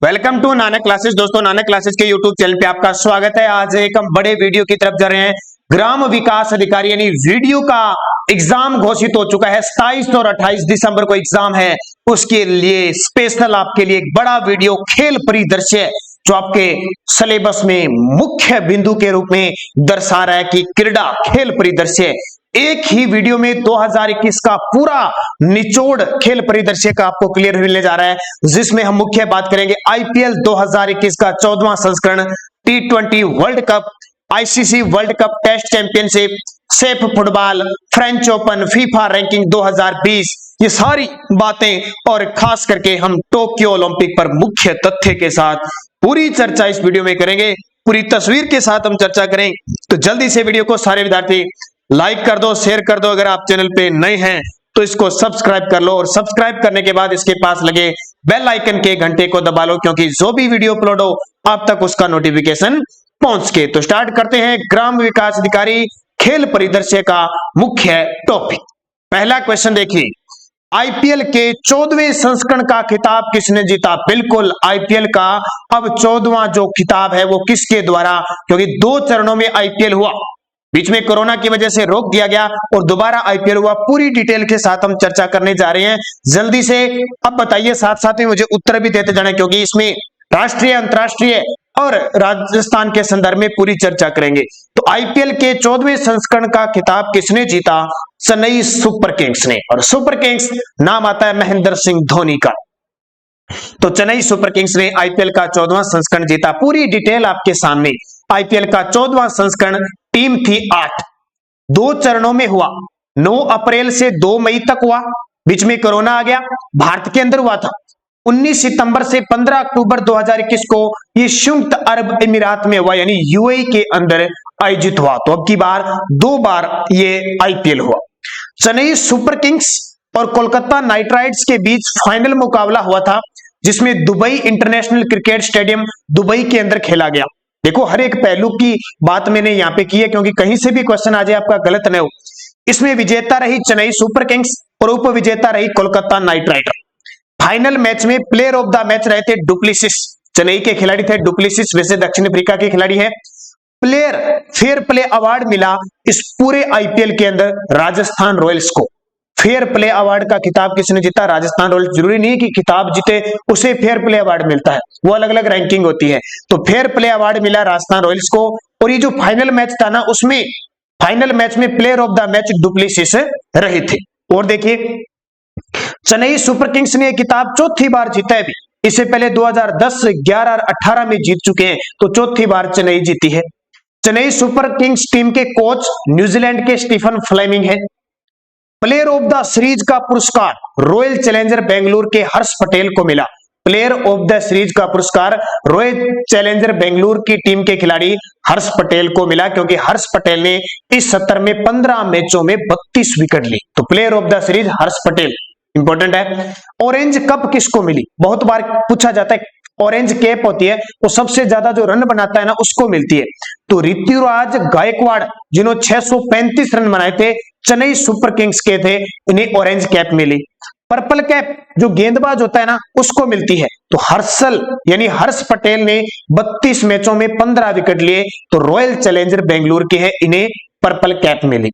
Welcome to Nanak classes. दोस्तों, Nanak classes के YouTube channel पे आपका स्वागत है। आज एक हम बड़े वीडियो की तरफ जा रहे हैं। ग्राम विकास अधिकारी यानी वीडियो का एग्जाम घोषित हो चुका है। 27 और 28 दिसंबर को एग्जाम है। उसके लिए स्पेशल आपके लिए एक बड़ा वीडियो खेल परिदृश्य जो आपके सिलेबस में मुख्य बिंदु के रूप में दर्शा रहा है कि क्रीड़ा खेल परिदृश्य एक ही वीडियो में 2021 का पूरा निचोड़ खेल परिदृश्य का आपको क्लियर मिलने जा रहा है, जिसमें हम मुख्य बात करेंगे आईपीएल 2021 का 14वां संस्करण, T20 world cup, ICC world cup test championship, SAFF football, French Open, FIFA ranking 2020, ये सारी बातें और खास करके हम टोक्यो ओलंपिक पर मुख्य तथ्य के साथ पूरी चर्चा इस वीडियो में करेंगे। पूरी तस्वीर के साथ हम चर्चा करें, तो जल्दी से वीडियो को सारे विद्यार्थी लाइक कर दो, शेयर कर दो। अगर आप चैनल पे नए हैं तो इसको सब्सक्राइब कर लो और सब्सक्राइब करने के बाद इसके पास लगे बेल आइकन के घंटे को दबा लो, क्योंकि जो भी वीडियो अपलोड हो आप तक उसका नोटिफिकेशन पहुंच के। तो स्टार्ट करते हैं ग्राम विकास अधिकारी खेल परिदृश्य का मुख्य टॉपिक। पहला क्वेश्चन देखिए, आईपीएल के 14वें संस्करण का खिताब किसने जीता? बिल्कुल, आईपीएल का अब 14वां जो खिताब है वो किसके द्वारा, क्योंकि 2 चरणों में आईपीएल हुआ, बीच में कोरोना की वजह से रोक दिया गया और दोबारा आईपीएल हुआ। पूरी डिटेल के साथ हम चर्चा करने जा रहे हैं। जल्दी से अब बताइए, साथ साथ में मुझे उत्तर भी देते जाना, क्योंकि इसमें राष्ट्रीय, अंतरराष्ट्रीय और राजस्थान के संदर्भ में पूरी चर्चा करेंगे। तो आईपीएल के 14वें संस्करण का खिताब किसने जीता? चेन्नई सुपर किंग्स ने। और सुपर किंग्स नाम आता है महेंद्र सिंह धोनी का। तो चेन्नई सुपर किंग्स ने आईपीएल का 14वां संस्करण जीता। पूरी डिटेल आपके सामने। आईपीएल का 14वां संस्करण, टीम थी 8, 2 चरणों में हुआ। 9 अप्रैल से 2 मई तक हुआ, बीच में कोरोना आ गया, भारत के अंदर हुआ था। 19 सितंबर से 15 अक्टूबर 2021 को ये संयुक्त अरब अमीरात में हुआ, यानी यूएई के अंदर आयोजित हुआ। तो अब की बार 2 बार ये आईपीएल हुआ। चेन्नई सुपर किंग्स और कोलकाता नाइट राइडर्स के बीच फाइनल मुकाबला हुआ था, जिसमें Dubai international cricket stadium Dubai के अंदर खेला गया। देखो, हर एक पहलू की बात मैंने यहां पे की है, क्योंकि कहीं से भी क्वेश्चन आ जाए आपका गलत न हो। इसमें विजेता रही चेन्नई सुपर किंग्स और उप विजेता रही Kolkata Knight Rider. Final match में प्लेयर ऑफ द मैच रहे थे डुप्लेसिस, चेन्नई के खिलाड़ी थे डुप्लेसिस, वैसे दक्षिण अफ्रीका के खिलाड़ी है। प्लेयर फेयर प्ले अवार्ड मिला इस पूरे आईपीएल के अंदर राजस्थान रॉयल्स को। फेयर प्ले अवार्ड का खिताब किसने जीता? राजस्थान रॉयल्स। जरूरी नहीं कि खिताब जीते उसे फेयर प्ले अवार्ड मिलता है, वो अलग अलग रैंकिंग होती है। तो फेयर प्ले अवार्ड मिला राजस्थान रॉयल्स को। और ये जो फाइनल मैच था ना, उसमें फाइनल मैच में player of the match du Plessis रहे थे। और देखिए, चेन्नई सुपर किंग्स ने खिताब 4थी बार जीता है। इससे पहले 2010, 11 और 18 में जीत चुके हैं, तो 4थी बार चेन्नई जीती है। चेन्नई सुपर किंग्स टीम के कोच न्यूजीलैंड के स्टीफन फ्लेमिंग है। प्लेयर ऑफ द सीरीज का पुरस्कार रॉयल चैलेंजर बेंगलुरु के हर्ष पटेल को मिला। प्लेयर ऑफ द सीरीज का पुरस्कार रॉयल चैलेंजर बेंगलुरु की टीम के खिलाड़ी हर्ष पटेल को मिला, क्योंकि हर्ष पटेल ने इस सत्र में 15 मैचों में 32 विकेट ली। तो player of the series Harsh Patel important है। ऑरेंज कप किसको मिली? बहुत बार पूछा जाता है। ऑरेंज कैप होती है, वो सबसे ज्यादा जो रन बनाता है ना, उसको मिलती है। तो ऋतुराज गायकवाड़, जिन्होंने 635 रन बनाए थे, चेन्नई सुपर किंग्स के थे, इन्हें ऑरेंज कैप मिली। पर्पल कैप जो गेंदबाज होता है ना, उसको मिलती है। तो हर्षल यानी हर्ष पटेल ने 32 मैचों में 15 विकेट लिए, तो रॉयल चैलेंजर बेंगलुरु के हैं, इन्हें पर्पल कैप मिली।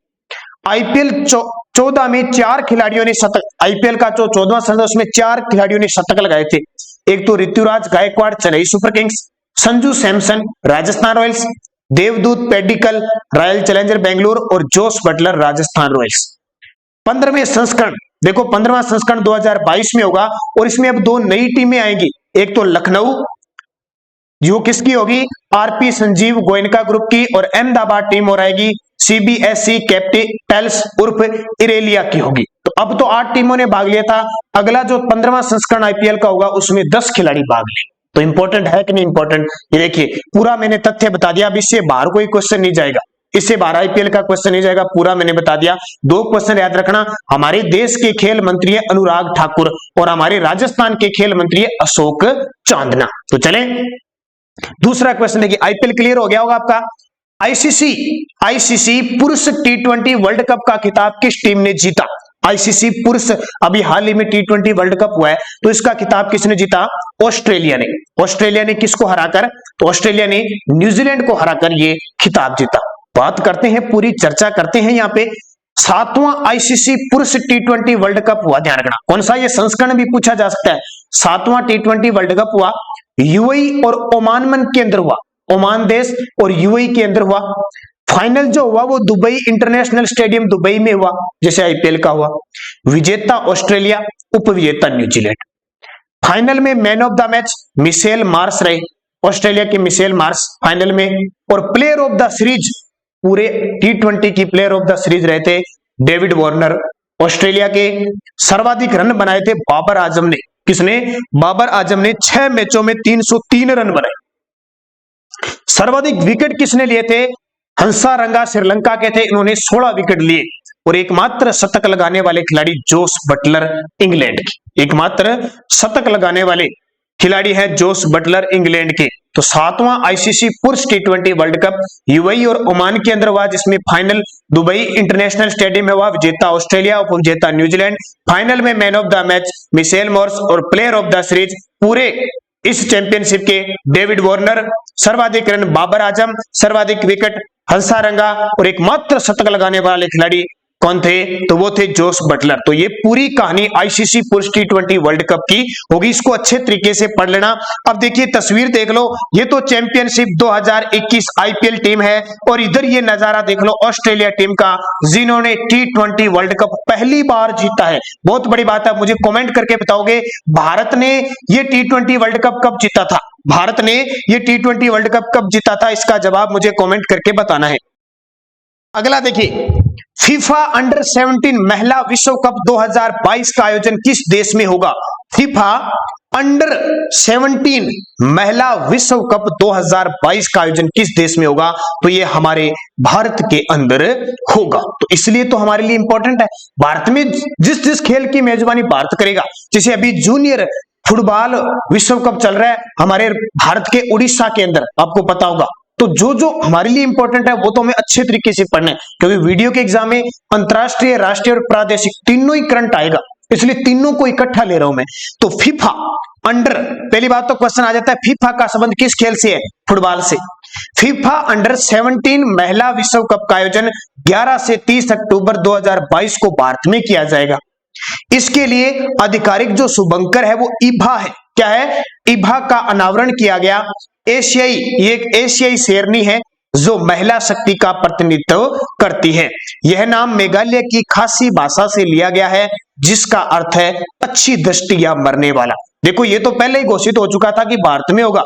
आईपीएल 14 में 4 खिलाड़ियों ने शतक, आईपीएल का जो 14वां संस्करण उसमें 4 खिलाड़ियों ने शतक लगाए थे। एक तो Ruturaj Gaikwad Chennai Super Kings, Sanju Samson Rajasthan Royals, Devdutt Padikkal Royal Challenger Bengaluru और जोस बटलर राजस्थान रॉयल्स। 15वें संस्करण, देखो 15वां संस्करण 2022 में होगा, और इसमें अब 2 नई टीमें आएंगी। एक तो लखनऊ, जो किसकी होगी? आरपी संजीव गोयनका ग्रुप की, और अहमदाबाद टीम और आएगी सीबीएसई कैपिटल्स उर्फ इरेलिया की होगी। तो अब तो 8 टीमों ने भाग लिया था। अगला जो 15वां संस्करण आईपीएल का होगा, उसमें 10 खिलाड़ी भाग ले। तो इंपॉर्टेंट है कि नहीं इंपॉर्टेंट? ये देखिए, पूरा मैंने तथ्य बता दिया। अब इससे बाहर कोई क्वेश्चन नहीं जाएगा, इससे बाहर आईपीएल का क्वेश्चन नहीं जाएगा, पूरा मैंने बता दिया। 2 क्वेश्चन याद रखना, हमारे देश के खेल मंत्री है अनुराग ठाकुर और हमारे राजस्थान के खेल मंत्री है अशोक चांदना। तो चले दूसरा क्वेश्चन देखिए। आईपीएल क्लियर हो गया होगा आपका। आईसीसी पुरुष T20 वर्ल्ड कप का खिताब किस टीम ने जीता? आईसीसी पुरुष अभी हाल ही में T20 वर्ल्ड कप हुआ है, तो इसका खिताब किसने जीता? ऑस्ट्रेलिया ने। ऑस्ट्रेलिया ने किसको हराकर? तो ऑस्ट्रेलिया ने न्यूजीलैंड को हराकर ये खिताब जीता। बात करते हैं, पूरी चर्चा करते हैं यहाँ पे। 7वां आईसीसी पुरुष T20 वर्ल्ड कप हुआ, ध्यान रखना कौन सा, ये संस्करण भी पूछा जा सकता है। 7वां T20 वर्ल्ड कप हुआ यूएई और ओमान के अंदर हुआ, ओमान देश और यूएई के अंदर हुआ। फाइनल जो हुआ वो दुबई इंटरनेशनल स्टेडियम दुबई में हुआ, जैसे आईपीएल का हुआ। विजेता ऑस्ट्रेलिया, उपविजेता न्यूजीलैंड। फाइनल में man of the match Mitchell Marsh रहे, ऑस्ट्रेलिया के मिशेल मार्श फाइनल में। और प्लेयर ऑफ द सीरीज, पूरे T20 की प्लेयर ऑफ द सीरीज रहे थे डेविड वार्नर। ऑस्ट्रेलिया के सर्वाधिक रन बनाए थे बाबर आजम ने। किसने? बाबर आजम ने 6 मैचों में 303 रन बनाए। सर्वाधिक विकेट किसने लिए थे? हंसारंगा श्रीलंका के थे, इन्होंने 16 विकेट लिए। और एकमात्र शतक लगाने वाले खिलाड़ी जोस बटलर इंग्लैंड के, एकमात्र शतक लगाने वाले खिलाड़ी है जोस बटलर इंग्लैंड के। तो 7वां आईसीसी पुरुष T20 वर्ल्ड कप यूएई और ओमान के अंदर हुआ, जिसमें फाइनल दुबई इंटरनेशनल स्टेडियम में हुआ। विजेता ऑस्ट्रेलिया, उपविजेता न्यूजीलैंड। फाइनल में man of the match Mitchell Marsh और प्लेयर ऑफ द सीरीज पूरे इस चैंपियनशिप के डेविड वार्नर। सर्वाधिक रन बाबर आजम, सर्वाधिक विकेट हंसारंगा और एकमात्र शतक लगाने वाले खिलाड़ी कौन थे? तो वो थे जोस बटलर। तो ये पूरी कहानी आईसीसी पुरुष T20 वर्ल्ड कप की होगी, इसको अच्छे तरीके से पढ़ लेना। अब देखिए तस्वीर देख लो, ये तो चैंपियनशिप 2021 आईपीएल टीम है, और इधर ये नजारा देख लो ऑस्ट्रेलिया टीम का, जिन्होंने T20 वर्ल्ड कप पहली बार जीता है। बहुत बड़ी बात है, मुझे कमेंट करके बताओगे भारत ने ये T20 वर्ल्ड कप कब जीता था? भारत ने ये T20 वर्ल्ड कप कब जीता था? इसका जवाब मुझे कमेंट करके बताना है। अगला देखिए, फीफा अंडर 17 महिला विश्व कप 2022 का आयोजन किस देश में होगा? फीफा अंडर 17 महिला विश्व कप 2022 का आयोजन किस देश में होगा? तो ये हमारे भारत के अंदर होगा। तो इसलिए तो हमारे लिए इंपॉर्टेंट है। भारत में जिस खेल की मेजबानी भारत करेगा, जैसे अभी जूनियर फुटबॉल विश्व कप चल रहा है हमारे भारत के उड़ीसा के अंदर, आपको पता होगा। तो जो जो हमारे लिए इंपॉर्टेंट है वो तो हमें अच्छे तरीके से पढ़ना है, क्योंकि वीडियो के एग्जाम में अंतरराष्ट्रीय, राष्ट्रीय और प्रादेशिक तीनों ही करंट आएगा, इसलिए तीनों को इकट्ठा ले रहा हूं मैं। तो फीफा अंडर, पहली बात तो क्वेश्चन आ जाता है फीफा का संबंध किस खेल से है? फुटबॉल से। फीफा अंडर 17 महिला विश्व कप का आयोजन 11 से 30 अक्टूबर 2022 को भारत में किया जाएगा। इसके लिए आधिकारिक जो शुभंकर है वो इभा है। क्या है? इभा का अनावरण किया गया। एशियाई, ये एक एशियाई शेरनी है जो महिला शक्ति का प्रतिनिधित्व करती है। यह नाम मेघालय की खासी भाषा से लिया गया है, जिसका अर्थ है अच्छी दृष्टि या मरने वाला। देखो ये तो पहले ही घोषित हो चुका था कि भारत में होगा,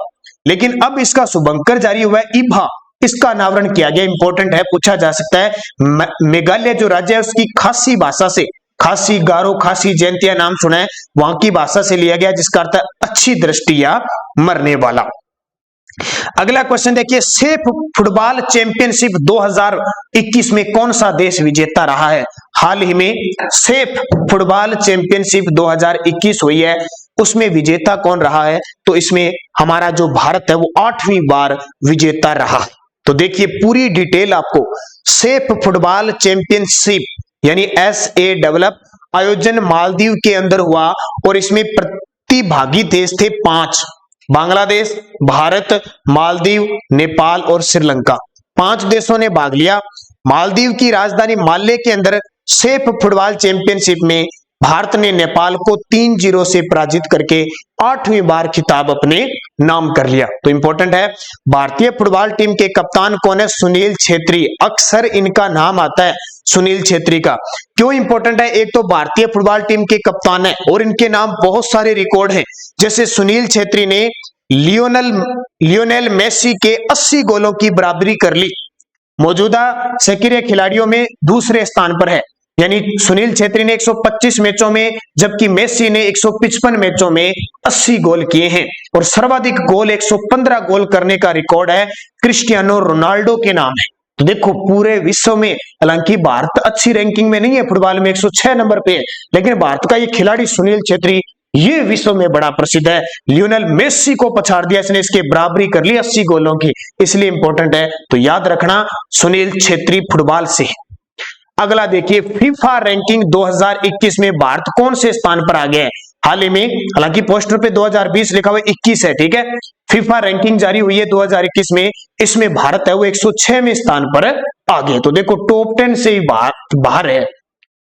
लेकिन अब इसका शुभंकर जारी हुआ है इभा, इसका अनावरण किया गया। इंपॉर्टेंट है, पूछा जा सकता है। मेघालय जो राज्य है उसकी खासी भाषा से, खासी, गारो, खासी, जयंतिया नाम सुना है, वहां की भाषा से लिया गया, जिसका अर्थ है अच्छी दृष्टि या मरने वाला। अगला क्वेश्चन देखिए, सेफ फुटबॉल चैंपियनशिप 2021 में कौन सा देश विजेता रहा है? हाल ही में सेफ फुटबॉल चैंपियनशिप 2021 हुई है, उसमें विजेता कौन रहा है? तो इसमें हमारा जो भारत है वो 8वीं बार विजेता रहा है। तो देखिए पूरी डिटेल आपको, सेफ फुटबॉल चैंपियनशिप यानी SAFF आयोजन मालदीव के अंदर हुआ, और इसमें प्रतिभागी देश थे 5, बांग्लादेश, भारत, मालदीव, नेपाल और श्रीलंका। 5 देशों ने भाग लिया। मालदीव की राजधानी माले के अंदर सेफ फुटबॉल चैंपियनशिप में भारत ने नेपाल को 3-0 से पराजित करके 8वीं बार खिताब अपने नाम कर लिया। तो इंपॉर्टेंट है, भारतीय फुटबॉल टीम के कप्तान कौन है? सुनील छेत्री। अक्सर इनका नाम आता है सुनील छेत्री का। क्यों इंपॉर्टेंट है? एक तो भारतीय फुटबॉल टीम के कप्तान है और इनके नाम बहुत सारे रिकॉर्ड हैं, जैसे सुनील छेत्री ने लियोनेल मेसी के 80 गोलों की बराबरी कर ली। मौजूदा सक्रिय खिलाड़ियों में दूसरे स्थान पर है, यानी सुनील छेत्री ने 125 मैचों में, जबकि मेसी ने 155 मैचों में 80 गोल किए हैं। और सर्वाधिक गोल 115 गोल करने का रिकॉर्ड है क्रिस्टियानो रोनाल्डो के नाम है। तो देखो पूरे विश्व में, हालांकि भारत अच्छी रैंकिंग में नहीं है, फुटबॉल में 106 नंबर पे है, लेकिन भारत का ये खिलाड़ी सुनील छेत्री ये विश्व में बड़ा प्रसिद्ध है। लियोनेल मेसी को पछाड़ दिया इसने, इसके बराबरी कर ली 80 गोलों की, इसलिए इंपॉर्टेंट है। तो याद रखना सुनील छेत्री फुटबॉल से। अगला देखिए, फीफा रैंकिंग 2021 में भारत कौन से स्थान पर आ गया है हाल ही में? हालांकि पोस्टर पे 2020 लिखा हुआ 21 है, ठीक है। फीफा रैंकिंग जारी हुई है 2021 में, इसमें भारत है वो 106वें स्थान पर आ गया। तो देखो टॉप 10 से ही बाहर है।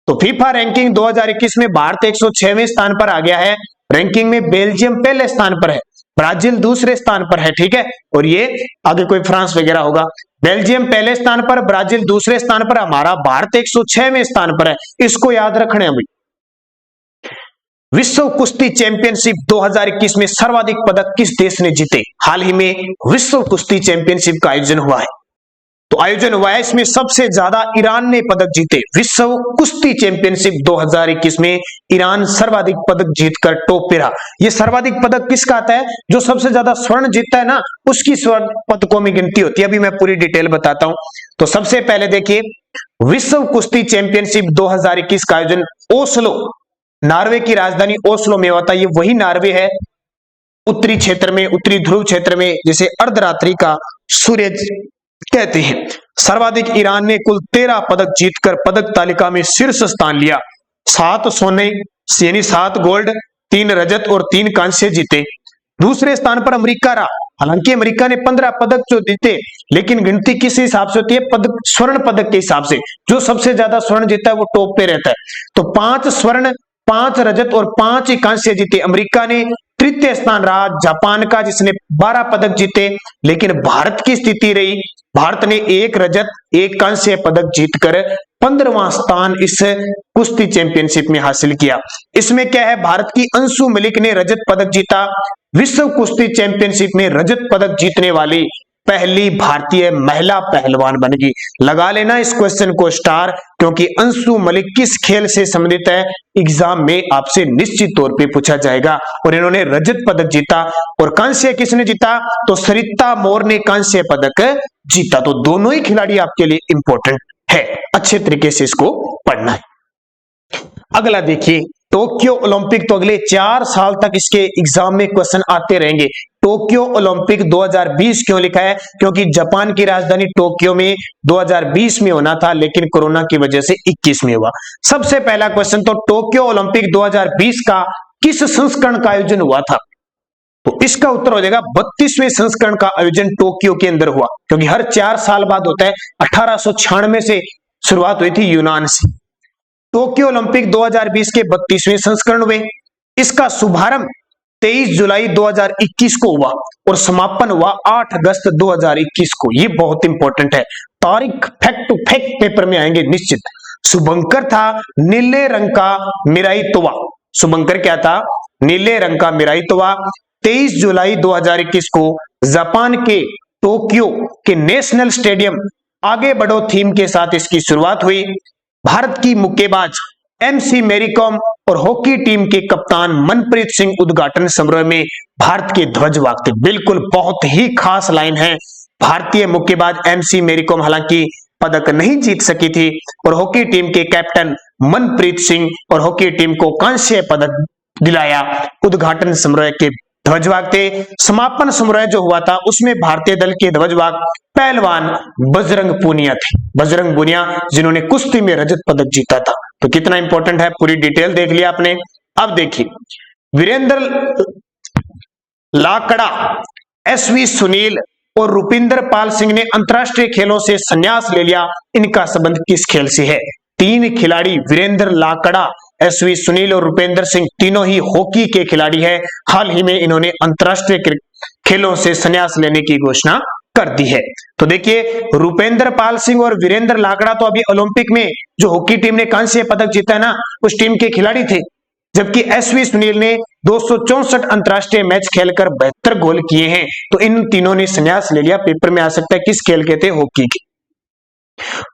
तो फीफा रैंकिंग 2021 में भारत 106वें स्थान पर आ गया है। रैंकिंग में बेल्जियम पहले स्थान पर है, ब्राजील दूसरे स्थान पर है, ठीक है। और ये आगे कोई फ्रांस वगैरह होगा। बेल्जियम पहले स्थान पर, ब्राजील दूसरे स्थान पर, हमारा भारत 106वें स्थान पर है। इसको याद रखना है भाई। विश्व कुश्ती चैंपियनशिप 2021 में सर्वाधिक पदक किस देश ने जीते? हाल ही में विश्व कुश्ती चैंपियनशिप का आयोजन हुआ है। तो आयोजन हुआ है, इसमें सबसे ज्यादा ईरान ने पदक जीते। विश्व कुश्ती चैंपियनशिप 2021 में ईरान सर्वाधिक पदक जीतकर टॉप पे रहा। ये सर्वाधिक पदक किसका आता है? जो सबसे ज्यादा स्वर्ण जीतता है ना, उसकी स्वर्ण पदकों में गिनती होती है। अभी मैं पूरी डिटेल बताता हूं। तो सबसे पहले देखिए, विश्व कुश्ती चैंपियनशिप 2021 का आयोजन ओस्लो, नॉर्वे की राजधानी ओस्लो में होता है। ये वही नॉर्वे है उत्तरी क्षेत्र में, उत्तरी ध्रुव क्षेत्र में, जिसे अर्धरात्रि का सूर्य कहते हैं। सर्वाधिक ईरान ने कुल 13 पदक जीतकर पदक तालिका में शीर्ष स्थान लिया। 7 सोने यानी 7 गोल्ड, 3 रजत और 3 कांस्य जीते। दूसरे स्थान पर अमेरिका रहा। हालांकि अमेरिका ने 15 पदक जो जीते, लेकिन गिनती किस हिसाब से होती है? पदक, स्वर्ण पदक के हिसाब से। जो सबसे ज्यादा स्वर्ण जीता है वो टॉप पे रहता है। तो 5 स्वर्ण, 5 रजत और 5 कांस्य जीते। अमेरिका ने तृतीय स्थान रहा जापान का, जिसने 12 पदक जीते। लेकिन भारत की स्थिति रही, भारत ने 1 रजत 1 कांस्य पदक जीतकर 15वां स्थान इस कुश्ती चैंपियनशिप में हासिल किया। इसमें क्या है? भारत की अंशु मलिक ने रजत पदक जीता। विश्व कुश्ती चैंपियनशिप में रजत पदक जीतने वाली पहली भारतीय महिला पहलवान बन गई। लगा लेना इस क्वेश्चन को स्टार, क्योंकि अंशु मलिक किस खेल से संबंधित है, एग्जाम में आपसे निश्चित तौर पे पूछा जाएगा। और इन्होंने रजत पदक जीता। और कांस्य किसने जीता? तो सरिता मोर ने कांस्य पदक जीता। तो दोनों ही खिलाड़ी आपके लिए इंपॉर्टेंट है, अच्छे तरीके से इसको पढ़ना है। अगला देखिए, टोक्यो ओलंपिक, तो अगले 4 साल तक इसके एग्जाम में क्वेश्चन आते रहेंगे। टोक्यो ओलंपिक 2020 क्यों लिखा है? क्योंकि जापान की राजधानी टोक्यो में 2020 में होना था, लेकिन कोरोना की वजह से 21 में हुआ। सबसे पहला क्वेश्चन, तो टोक्यो ओलंपिक 2020 का किस संस्करण का आयोजन हुआ था? तो इसका उत्तर हो जाएगा 32वें संस्करण का आयोजन टोक्यो के अंदर हुआ, क्योंकि हर 4 साल बाद होता है। 1896 से शुरुआत हुई थी यूनान से। टोक्यो ओलंपिक 2020 के 32वें संस्करण हुए। इसका शुभारंभ 23 जुलाई 2021 को हुआ और समापन हुआ 8 अगस्त 2021 को। ये बहुत इंपॉर्टेंट है, तारीख फैक्ट टू फैक्ट पेपर में आएंगे निश्चित। शुभंकर था नीले रंग का मिराइतोवा। शुभंकर क्या था? नीले रंग का मिराइतोवा। 23 जुलाई 2021 को जापान के टोक्यो के नेशनल स्टेडियम आगे बढ़ो थीम के साथ इसकी शुरुआत हुई। भारत की मुक्केबाज MC मैरी कॉम और हॉकी टीम के कप्तान मनप्रीत सिंह उद्घाटन समारोह में भारत के ध्वज वागते। बिल्कुल बहुत ही खास लाइन है। भारतीय मुक्केबाज MC मैरी कॉम हालांकि पदक नहीं जीत सकी थी, और हॉकी टीम के कैप्टन मनप्रीत सिंह और हॉकी टीम को कांस्य पदक दिलाया। उद्घाटन समारोह के ध्वजवागते। समापन समारोह जो हुआ था उसमें भारतीय दल के ध्वजवाग पहलवान बजरंग पूनिया थे। बजरंग पूनिया जिन्होंने कुश्ती में रजत पदक जीता था। तो कितना इंपॉर्टेंट है, पूरी डिटेल देख लिया आपने। अब देखिए, वीरेंद्र लाकड़ा, SV सुनील और रुपिंदर पाल सिंह ने अंतरराष्ट्रीय खेलों से संन्यास ले लिया। इनका संबंध किस खेल से है? 3 खिलाड़ी, वीरेंद्र लाकड़ा, SV सुनील और रुपेंद्र सिंह, तीनों ही हॉकी के खिलाड़ी हैं। हाल ही में इन्होंने अंतरराष्ट्रीय खेलों से संन्यास लेने की घोषणा कर दी है। तो देखिए, रुपेंद्र पाल सिंह और वीरेंद्र लाकड़ा तो अभी ओलंपिक में जो हॉकी टीम ने कांस्य पदक जीता है ना, उस टीम के खिलाड़ी थे। जबकि SV सुनील ने 264 अंतरराष्ट्रीय मैच खेलकर 72 गोल किए हैं। तो इन तीनों ने संन्यास ले लिया। पेपर में आ सकता है किस खेल के थे? हॉकी के।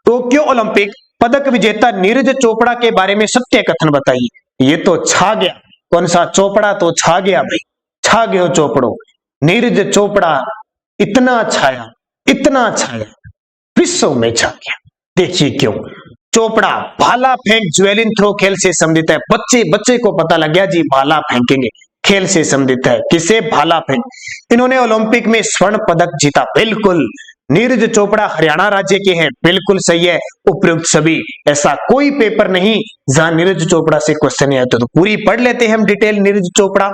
टोक्यो ओलंपिक पदक विजेता नीरज चोपड़ा के बारे में सत्य कथन बताइए। ये तो छा गया। कौन सा चोपड़ा? तो छा गया भाई, छा गयो चोपड़ो। नीरज चोपड़ा इतना छाया, इतना छाया, विश्व में छा गया। देखिए क्यों। चोपड़ा भाला फेंक ज्वेलिन थ्रो खेल से संबंधित है। बच्चे को पता लग गया जी, भाला फेंकेंगे, खेल से संबंधित है। किसे? भाला फेंक। इन्होंने ओलंपिक में स्वर्ण पदक जीता। बिल्कुल, नीरज चोपड़ा हरियाणा राज्य के हैं, बिल्कुल सही है। उपयुक्त सभी, ऐसा कोई पेपर नहीं जहां नीरज चोपड़ा से क्वेश्चन नहीं आते। तो पूरी पढ़ लेते हैं हम डिटेल। नीरज चोपड़ा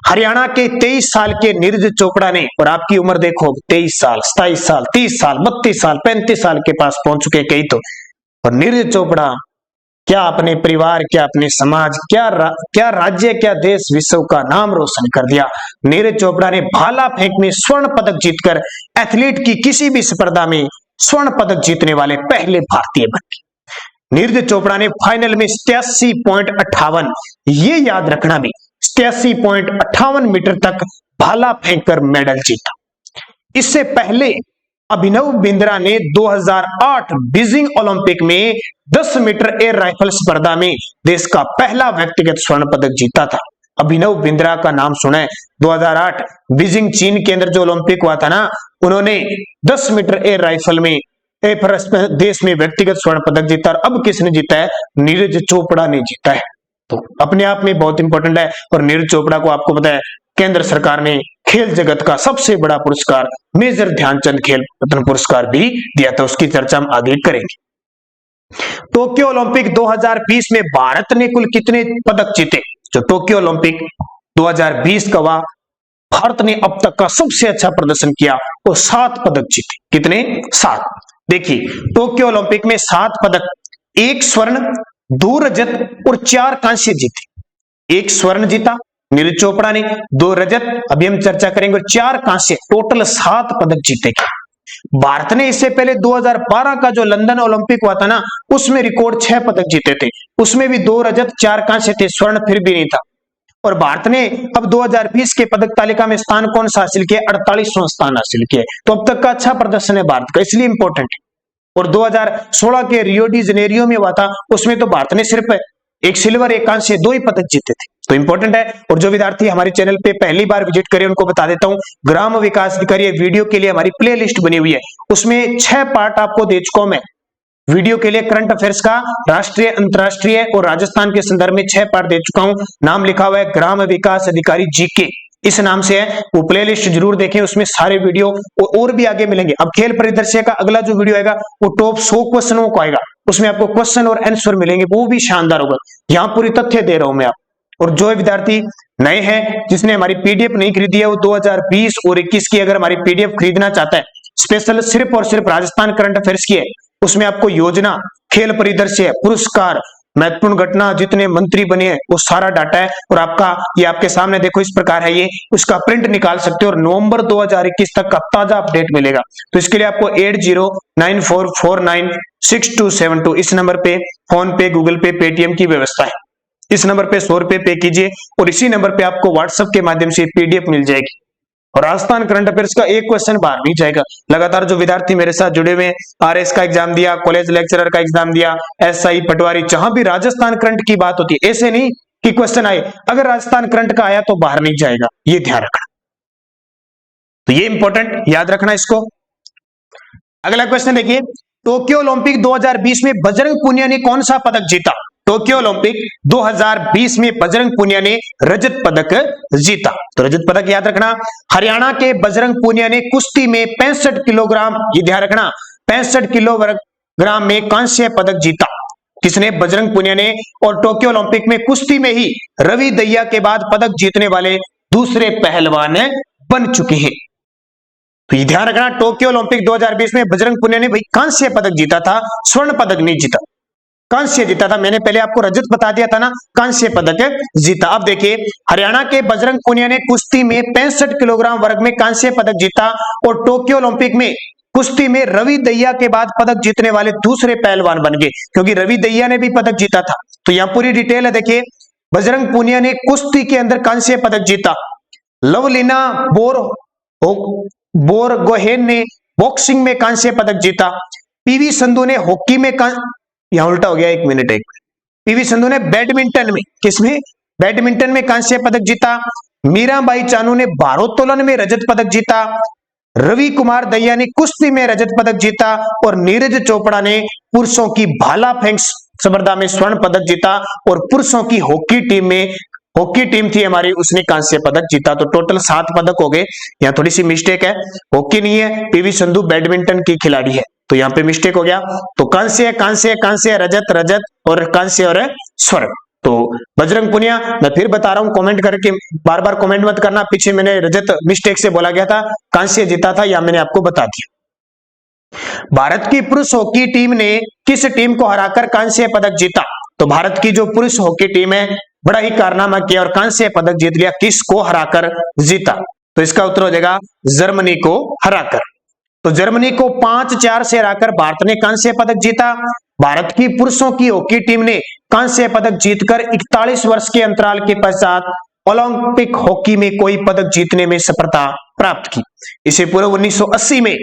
हरियाणा के 23 साल के नीरज चोपड़ा ने, और आपकी उम्र देखो 23 साल, 27 साल, 30 साल, 32 साल, 35 साल के पास पहुंच चुके कई तो। और नीरज चोपड़ा क्या अपने परिवार, क्या अपने समाज, क्या राज्य, क्या देश, विश्व का नाम रोशन कर दिया। नीरज चोपड़ा ने भाला फेंक में स्वर्ण पदक जीतकर एथलीट की किसी भी स्पर्धा में स्वर्ण पदक जीतने वाले पहले भारतीय बन गए। नीरज चोपड़ा ने फाइनल में 87.58, ये याद रखना भी, 87.58 मीटर तक भाला फेंककर मेडल जीता। इससे पहले अभिनव बिंद्रा ने 2008 बीजिंग ओलंपिक में 10 मीटर एयर राइफल स्पर्धा में देश का पहला व्यक्तिगत स्वर्ण पदक जीता था। अभिनव बिंद्रा का नाम सुना है। 2008 बीजिंग चीन के अंदर जो ओलंपिक हुआ था ना, उन्होंने 10 मीटर एयर राइफल में देश में व्यक्तिगत स्वर्ण पदक जीता। और अब किसने जीता है? नीरज चोपड़ा ने जीता है। तो अपने आप में बहुत इंपॉर्टेंट है। और नीरज चोपड़ा को आपको पता है केंद्र सरकार ने खेल जगत का सबसे बड़ा पुरस्कार मेजर ध्यानचंद खेल रत्न पुरस्कार भी दिया था। उसकी चर्चा हम आगे करेंगे। टोक्यो ओलंपिक 2020 में भारत ने कुल कितने पदक जीते? जो टोक्यो ओलंपिक 2020 का हुआ, भारत ने अब तक का सबसे अच्छा प्रदर्शन किया, वो 7 पदक जीते। कितने? 7। देखिए टोक्यो ओलंपिक में 7 पदक, 1 स्वर्ण, 2 रजत और 4 कांस्य जीते। 1 स्वर्ण जीता नीरज चोपड़ा ने, 2 रजत, अभी हम चर्चा करेंगे, और 4 कांस्य, टोटल 7 पदक जीते। भारत ने इससे पहले 2012 का जो लंदन ओलंपिक हुआ था ना, उसमें रिकॉर्ड 6 पदक जीते थे। उसमें भी 2 रजत, 4 कांस्य थे, स्वर्ण फिर भी नहीं था। और भारत ने अब 2020 के पदक तालिका में स्थान कौन सा हासिल किया? 48वां स्थान हासिल किया। तो अब तक का अच्छा प्रदर्शन है भारत का, इसलिए इंपॉर्टेंट है। और 2016 के रियो डी जेनेरियो में हुआ था, उसमें तो भारत ने सिर्फ 1 सिल्वर, 1 कांस्य, 2 ही पदक जीते थे। तो इंपॉर्टेंट है। और जो विद्यार्थी हमारे चैनल पे पहली बार विजिट करें उनको बता देता हूं, ग्राम विकास अधिकारी वीडियो के लिए हमारी प्ले लिस्ट बनी हुई है। उसमें 6 पार्ट आपको दे चुका हूं मैं वीडियो के लिए। करंट अफेयर्स का राष्ट्रीय, अंतरराष्ट्रीय और राजस्थान के संदर्भ में 6 पार्ट दे चुका हूं। नाम लिखा हुआ है ग्राम विकास अधिकारी जीके, इस नाम से है। वो प्ले लिस्ट जरूर देखें, उसमें सारे वीडियो और भी आगे मिलेंगे। अब खेल परिदृश्य का अगला जो वीडियो आएगा वो टॉप 100 क्वेश्चनों को आएगा। उसमें आपको क्वेश्चन और आंसर मिलेंगे, वो भी शानदार होगा। यहाँ पूरी तथ्य दे रहा हूं मैं आप। और जो विद्यार्थी नए हैं, जिसने हमारी पीडीएफ नहीं खरीदी है, वो 2020 और 21 की अगर हमारी पीडीएफ खरीदना चाहता है, स्पेशल सिर्फ और सिर्फ राजस्थान करंट अफेयर्स की है। उसमें आपको योजना, खेल परिदृश्य, पुरस्कार, महत्वपूर्ण घटना, जितने मंत्री बने हैं, वो सारा डाटा है। और आपका ये आपके सामने देखो इस प्रकार है, ये उसका प्रिंट निकाल सकते हो और नवंबर 2021 तक का ताजा अपडेट मिलेगा। तो इसके लिए आपको 8094496272 इस नंबर पे फोन पे, गूगल पे, पेटीएम की व्यवस्था है। इस नंबर पे 100 रुपए पे कीजिए और इसी नंबर पे आपको व्हाट्सएप के माध्यम से पीडीएफ मिल जाएगी। और राजस्थान करंट अफेयर्स का एक क्वेश्चन बाहर नहीं जाएगा। लगातार जो विद्यार्थी मेरे साथ जुड़े हुए हैं, आरएस का एग्जाम दिया, कॉलेज लेक्चरर का एग्जाम दिया, एसआई, पटवारी, जहां भी राजस्थान करंट की बात होती है, ऐसे नहीं कि क्वेश्चन आए अगर राजस्थान करंट का आया तो बाहर नहीं जाएगा, ये ध्यान रखना। तो ये इंपॉर्टेंट, याद रखना इसको। अगला क्वेश्चन देखिए, टोक्यो ओलंपिक 2020 में बजरंग पुनिया ने कौन सा पदक जीता? टोक्यो ओलंपिक 2020 में बजरंग पुनिया ने रजत पदक जीता। तो रजत पदक याद रखना। हरियाणा के बजरंग पुनिया ने कुश्ती में 65 किलोग्राम, ये ध्यान रखना, 65 किलोग्राम में कांस्य पदक जीता। किसने? बजरंग पुनिया ने। और टोक्यो ओलंपिक में कुश्ती में ही रवि दहिया के बाद पदक जीतने वाले दूसरे पहलवान बन चुके हैं। तो ये ध्यान रखना, टोक्यो ओलंपिक 2020 में बजरंग पुनिया ने भाई कांस्य पदक जीता था, स्वर्ण पदक नहीं जीता, कांस्य जीता था। मैंने पहले आपको रजत बता दिया था ना, कांस्य पदक जीता। अब देखिए, हरियाणा के बजरंग पुनिया ने कुश्ती में 65 किलोग्राम वर्ग में कांस्य पदक जीता और टोक्यो ओलंपिक में कुश्ती में रवि दहिया के बाद पदक जीतने वाले दूसरे पहलवान बन गए, क्योंकि रवि दहिया ने भी पदक जीता था। तो यहां पूरी डिटेल है, देखिए बजरंग पुनिया ने कुश्ती के अंदर कांस्य पदक जीता, लवलीना बोरगोहेन ने बॉक्सिंग में कांस्य पदक जीता, पीवी संधू ने हॉकी में यहां उल्टा हो गया, एक मिनट। पीवी संधू ने बैडमिंटन में, किसमें? बैडमिंटन में कांस्य पदक जीता। मीराबाई चानू ने भारोत्तोलन में रजत पदक जीता। रवि कुमार दहिया ने कुश्ती में रजत पदक जीता और नीरज चोपड़ा ने पुरुषों की भाला फेंक स्पर्धा में स्वर्ण पदक जीता और पुरुषों की हॉकी टीम में हॉकी टीम थी हमारी, उसने कांस्य पदक जीता। तो टोटल 7 पदक हो गए। यहाँ थोड़ी सी मिस्टेक है, हॉकी नहीं है, पीवी संधू बैडमिंटन की खिलाड़ी है, तो यहाँ पे मिस्टेक हो गया। तो कांस्य कांस्य कांस्य, रजत रजत और कांस्य और स्वर्ण। तो बजरंग पुनिया, मैं फिर बता रहा हूं, कमेंट करके बार बार कमेंट मत करना, पीछे मैंने रजत मिस्टेक से बोला गया था, कांस्य जीता था, या मैंने आपको बता दिया। भारत की पुरुष हॉकी टीम ने किस टीम को हराकर कांस्य पदक जीता? तो भारत की जो पुरुष हॉकी टीम है, बड़ा ही कारनामा किया और कांस्य पदक जीत लिया। किसको हराकर जीता? तो इसका उत्तर हो जाएगा जर्मनी को हराकर। तो जर्मनी को 5-4 से हराकर भारत ने कांस्य पदक जीता। भारत की पुरुषों की हॉकी टीम ने कांस्य पदक जीतकर 41 वर्ष के अंतराल के पश्चात ओलंपिक हॉकी में कोई पदक जीतने में सफलता प्राप्त की। इसे पूर्व 1980 में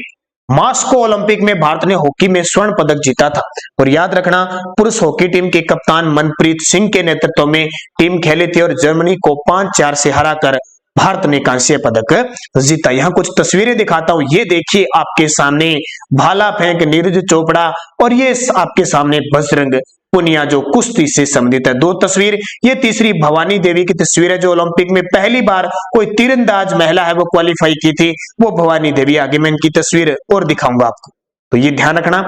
मॉस्को ओलंपिक में भारत ने हॉकी में स्वर्ण पदक जीता था। और याद रखना, पुरुष हॉकी टीम के कप्तान मनप्रीत सिंह के नेतृत्व में टीम खेली थी और जर्मनी को 5-4 से हराकर भारत ने कांस्य पदक जीता। यहाँ कुछ तस्वीरें दिखाता हूं, ये देखिए आपके सामने भाला फेंक नीरज चोपड़ा और ये आपके सामने बजरंग पुनिया जो कुश्ती से संबंधित है। 2 तस्वीर, ये तीसरी भवानी देवी की तस्वीर है जो ओलंपिक में पहली बार कोई तीरंदाज महिला है वो क्वालिफाई की थी, वो भवानी देवी। आगे मैं इनकी तस्वीर और दिखाऊंगा आपको, तो ये ध्यान रखना।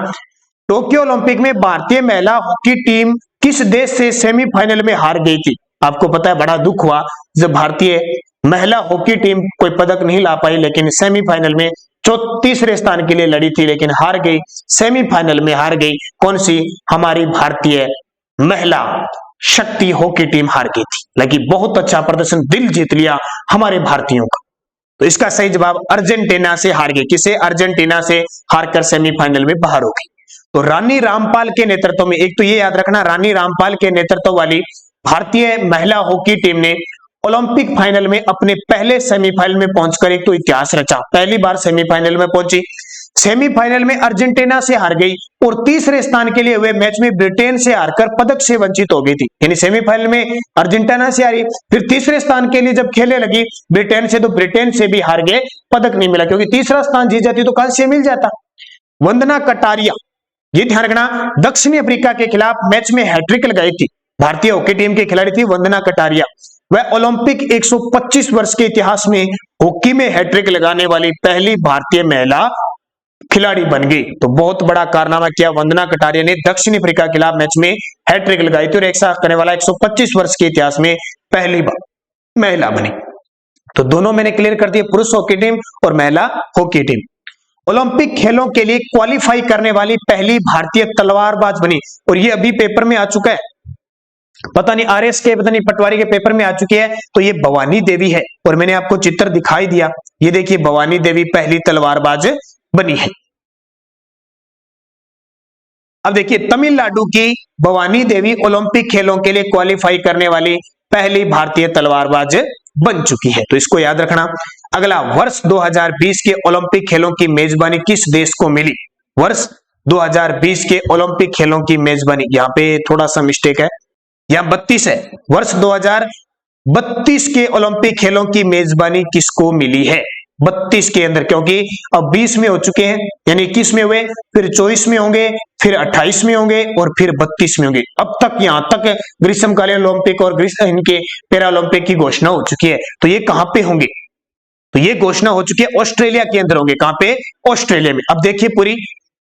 टोक्यो ओलंपिक में भारतीय महिला हॉकी टीम किस देश से सेमीफाइनल में हार गई थी? आपको पता है, बड़ा दुख हुआ जब भारतीय महिला हॉकी टीम कोई पदक नहीं ला पाई, लेकिन सेमीफाइनल में तीसरे स्थान के लिए लड़ी थी, लेकिन हार गई, सेमीफाइनल में हार गई। कौन सी? हमारी भारतीय महिला शक्ति हॉकी टीम हार गई थी, लेकिन बहुत अच्छा प्रदर्शन, दिल जीत लिया हमारे भारतीयों का। तो इसका सही जवाब अर्जेंटीना से हार गई। किसे? अर्जेंटीना से हारकर सेमीफाइनल में बाहर हो गई। तो रानी रामपाल के नेतृत्व में, एक तो ये याद रखना, रानी रामपाल के नेतृत्व वाली भारतीय महिला हॉकी टीम ने ओलंपिक फाइनल में अपने पहले सेमीफाइनल में पहुंचकर एक तो इतिहास रचा, पहली बार सेमीफाइनल में पहुंची। सेमीफाइनल में अर्जेंटीना से हार गई और तीसरे स्थान के लिए हुए मैच में ब्रिटेन से हारकर पदक से वंचित हो गई थी। यानी सेमीफाइनल में अर्जेंटीना से हारी, फिर तीसरे स्थान के लिए जब खेलने लगी ब्रिटेन से, तो ब्रिटेन से भी हार गए, पदक नहीं मिला, क्योंकि तीसरा स्थान जीत जाती तो कांस्य मिल जाता। वंदना कटारिया, ये ध्यान रखना, दक्षिण अफ्रीका के खिलाफ मैच में हैट्रिक लगाई थी, भारतीय हॉकी टीम की खिलाड़ी थी वंदना कटारिया। वह ओलंपिक 125 वर्ष के इतिहास में हॉकी में हैट्रिक लगाने वाली पहली भारतीय महिला खिलाड़ी बन गई। तो बहुत बड़ा कारनामा किया वंदना कटारिया ने, दक्षिण अफ्रीका के खिलाफ मैच में हैट्रिक लगाई थी और एक साथ करने वाला 125 वर्ष के इतिहास में पहली बार महिला बनी। तो दोनों मैंने क्लियर कर दिए, पुरुष हॉकी टीम और महिला हॉकी टीम। ओलंपिक खेलों के लिए क्वालिफाई करने वाली पहली भारतीय तलवारबाज बनी, और ये अभी पेपर में आ चुका है, पता नहीं आरएस के, पता नहीं पटवारी के पेपर में आ चुकी है। तो ये भवानी देवी है और मैंने आपको चित्र दिखाई दिया, ये देखिए भवानी देवी पहली तलवारबाज बनी है। अब देखिए तमिलनाडु की भवानी देवी ओलंपिक खेलों के लिए क्वालिफाई करने वाली पहली भारतीय तलवारबाज बन चुकी है, तो इसको याद रखना। अगला, वर्ष 2020 के ओलंपिक खेलों की मेजबानी किस देश को मिली? वर्ष 2020 के ओलंपिक खेलों की मेजबानी, यहाँ पे थोड़ा सा मिस्टेक है, यहाँ 32 है, वर्ष 2032 के ओलंपिक खेलों की मेजबानी किसको मिली है? 32 के अंदर, क्योंकि अब 20 में हो चुके हैं, यानी 21 में हुए, फिर 24 में होंगे, फिर 28 में होंगे और फिर 32 में होंगे। अब तक यहां तक ग्रीष्मकालीन ओलंपिक और इनके पैरा ओलंपिक की घोषणा हो चुकी है। तो ये कहां पे होंगे? तो ये घोषणा हो चुकी है ऑस्ट्रेलिया के अंदर होंगे। कहां पे? ऑस्ट्रेलिया में। अब देखिए, पूरी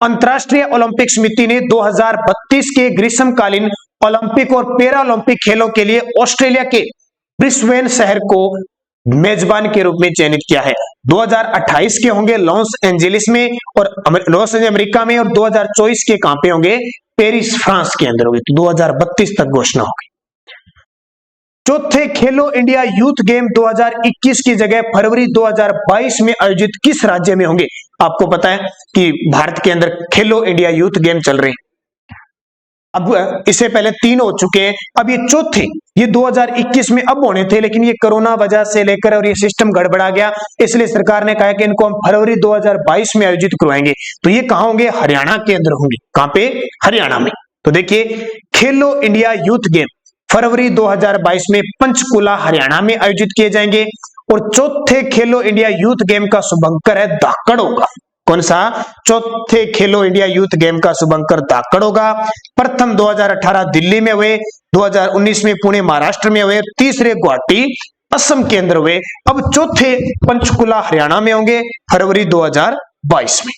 अंतरराष्ट्रीय ओलंपिक समिति ने 2032 के ग्रीष्मकालीन ओलंपिक और पैरा ओलंपिक खेलों के लिए ऑस्ट्रेलिया के ब्रिस्बेन शहर को मेजबान के रूप में चयनित किया है। 2028 के होंगे लॉस एंजेलिस में और लॉस एंजेलिस अमेरिका में, और 2024 के कहां पे होंगे? पेरिस फ्रांस के अंदर होंगे। तो 2032 तक घोषणा होगी। चौथे खेलो इंडिया यूथ गेम 2021 की जगह फरवरी 2022 में आयोजित किस राज्य में होंगे? आपको पता है कि भारत के अंदर खेलो इंडिया यूथ गेम चल रहे हैं। अब इससे पहले 3 हो चुके हैं, अब ये चौथे, ये 2021 में अब होने थे, लेकिन ये कोरोना वजह से लेकर और ये सिस्टम गड़बड़ा गया, इसलिए सरकार ने कहा कि इनको हम फरवरी 2022 में आयोजित करवाएंगे। तो ये कहां होंगे? हरियाणा के अंदर होंगे। कहां पे? हरियाणा में। तो देखिए, खेलो इंडिया यूथ गेम फरवरी 2022 में पंचकुला हरियाणा में आयोजित किए जाएंगे, और चौथे खेलो इंडिया यूथ गेम का शुभंकर है धाकड़ होगा। कौन सा? चौथे खेलो इंडिया यूथ गेम का शुभंकर धाकड़ होगा। प्रथम 2018 दिल्ली में हुए, 2019 में पुणे महाराष्ट्र में हुए, तीसरे गुवाहाटी असम के अंदर हुए, अब चौथे पंचकुला हरियाणा में होंगे फरवरी 2022 में।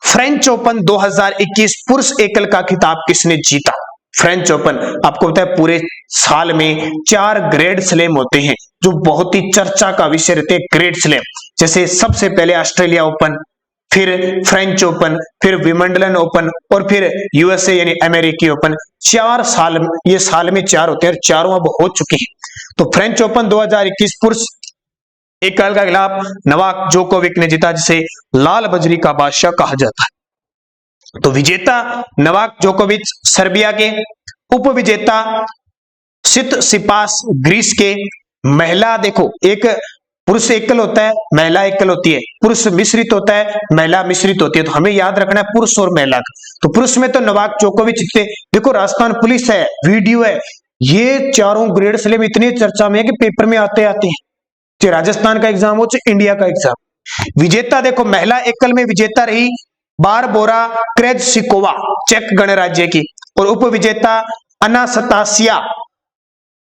फ्रेंच ओपन 2021 पुरुष एकल का खिताब किसने जीता? फ्रेंच ओपन आपको पता है पूरे साल में 4 ग्रैंड स्लैम होते हैं जो बहुत ही चर्चा का विषय रहते हैं। ग्रैंड स्लैम जैसे सबसे पहले ऑस्ट्रेलिया ओपन, फिर फ्रेंच ओपन, फिर विंबलडन ओपन और फिर यूएसए यानी अमेरिकी ओपन। 4 साल, ये साल में 4 होते हैं और चारों अब हो चुके हैं। तो फ्रेंच ओपन 2021 पुरुष एकल का खिलाफ नोवाक जोकोविक ने जीता, जिसे लाल बजरी का बादशाह कहा जाता है। तो विजेता नोवाक जोकोविच सर्बिया के, उपविजेता सितसिपास ग्रीस के। महिला देखो, एक पुरुष एकल होता है, महिला एकल होती है, पुरुष मिश्रित होता है, महिला मिश्रित होती है। तो हमें याद रखना है पुरुष और महिला का। तो पुरुष में तो नोवाक जोकोविच जीते। देखो राजस्थान पुलिस है, वीडियो है, ये चारों ग्रेड स्लैम इतनी चर्चा में है कि पेपर में आते हैं, चाहे राजस्थान का एग्जाम हो चाहे इंडिया का एग्जाम। विजेता देखो, महिला एकल में विजेता रही बारबोरा क्रेजसिकोवा चेक गणराज्य की, और उपविजेता अनास्तासिया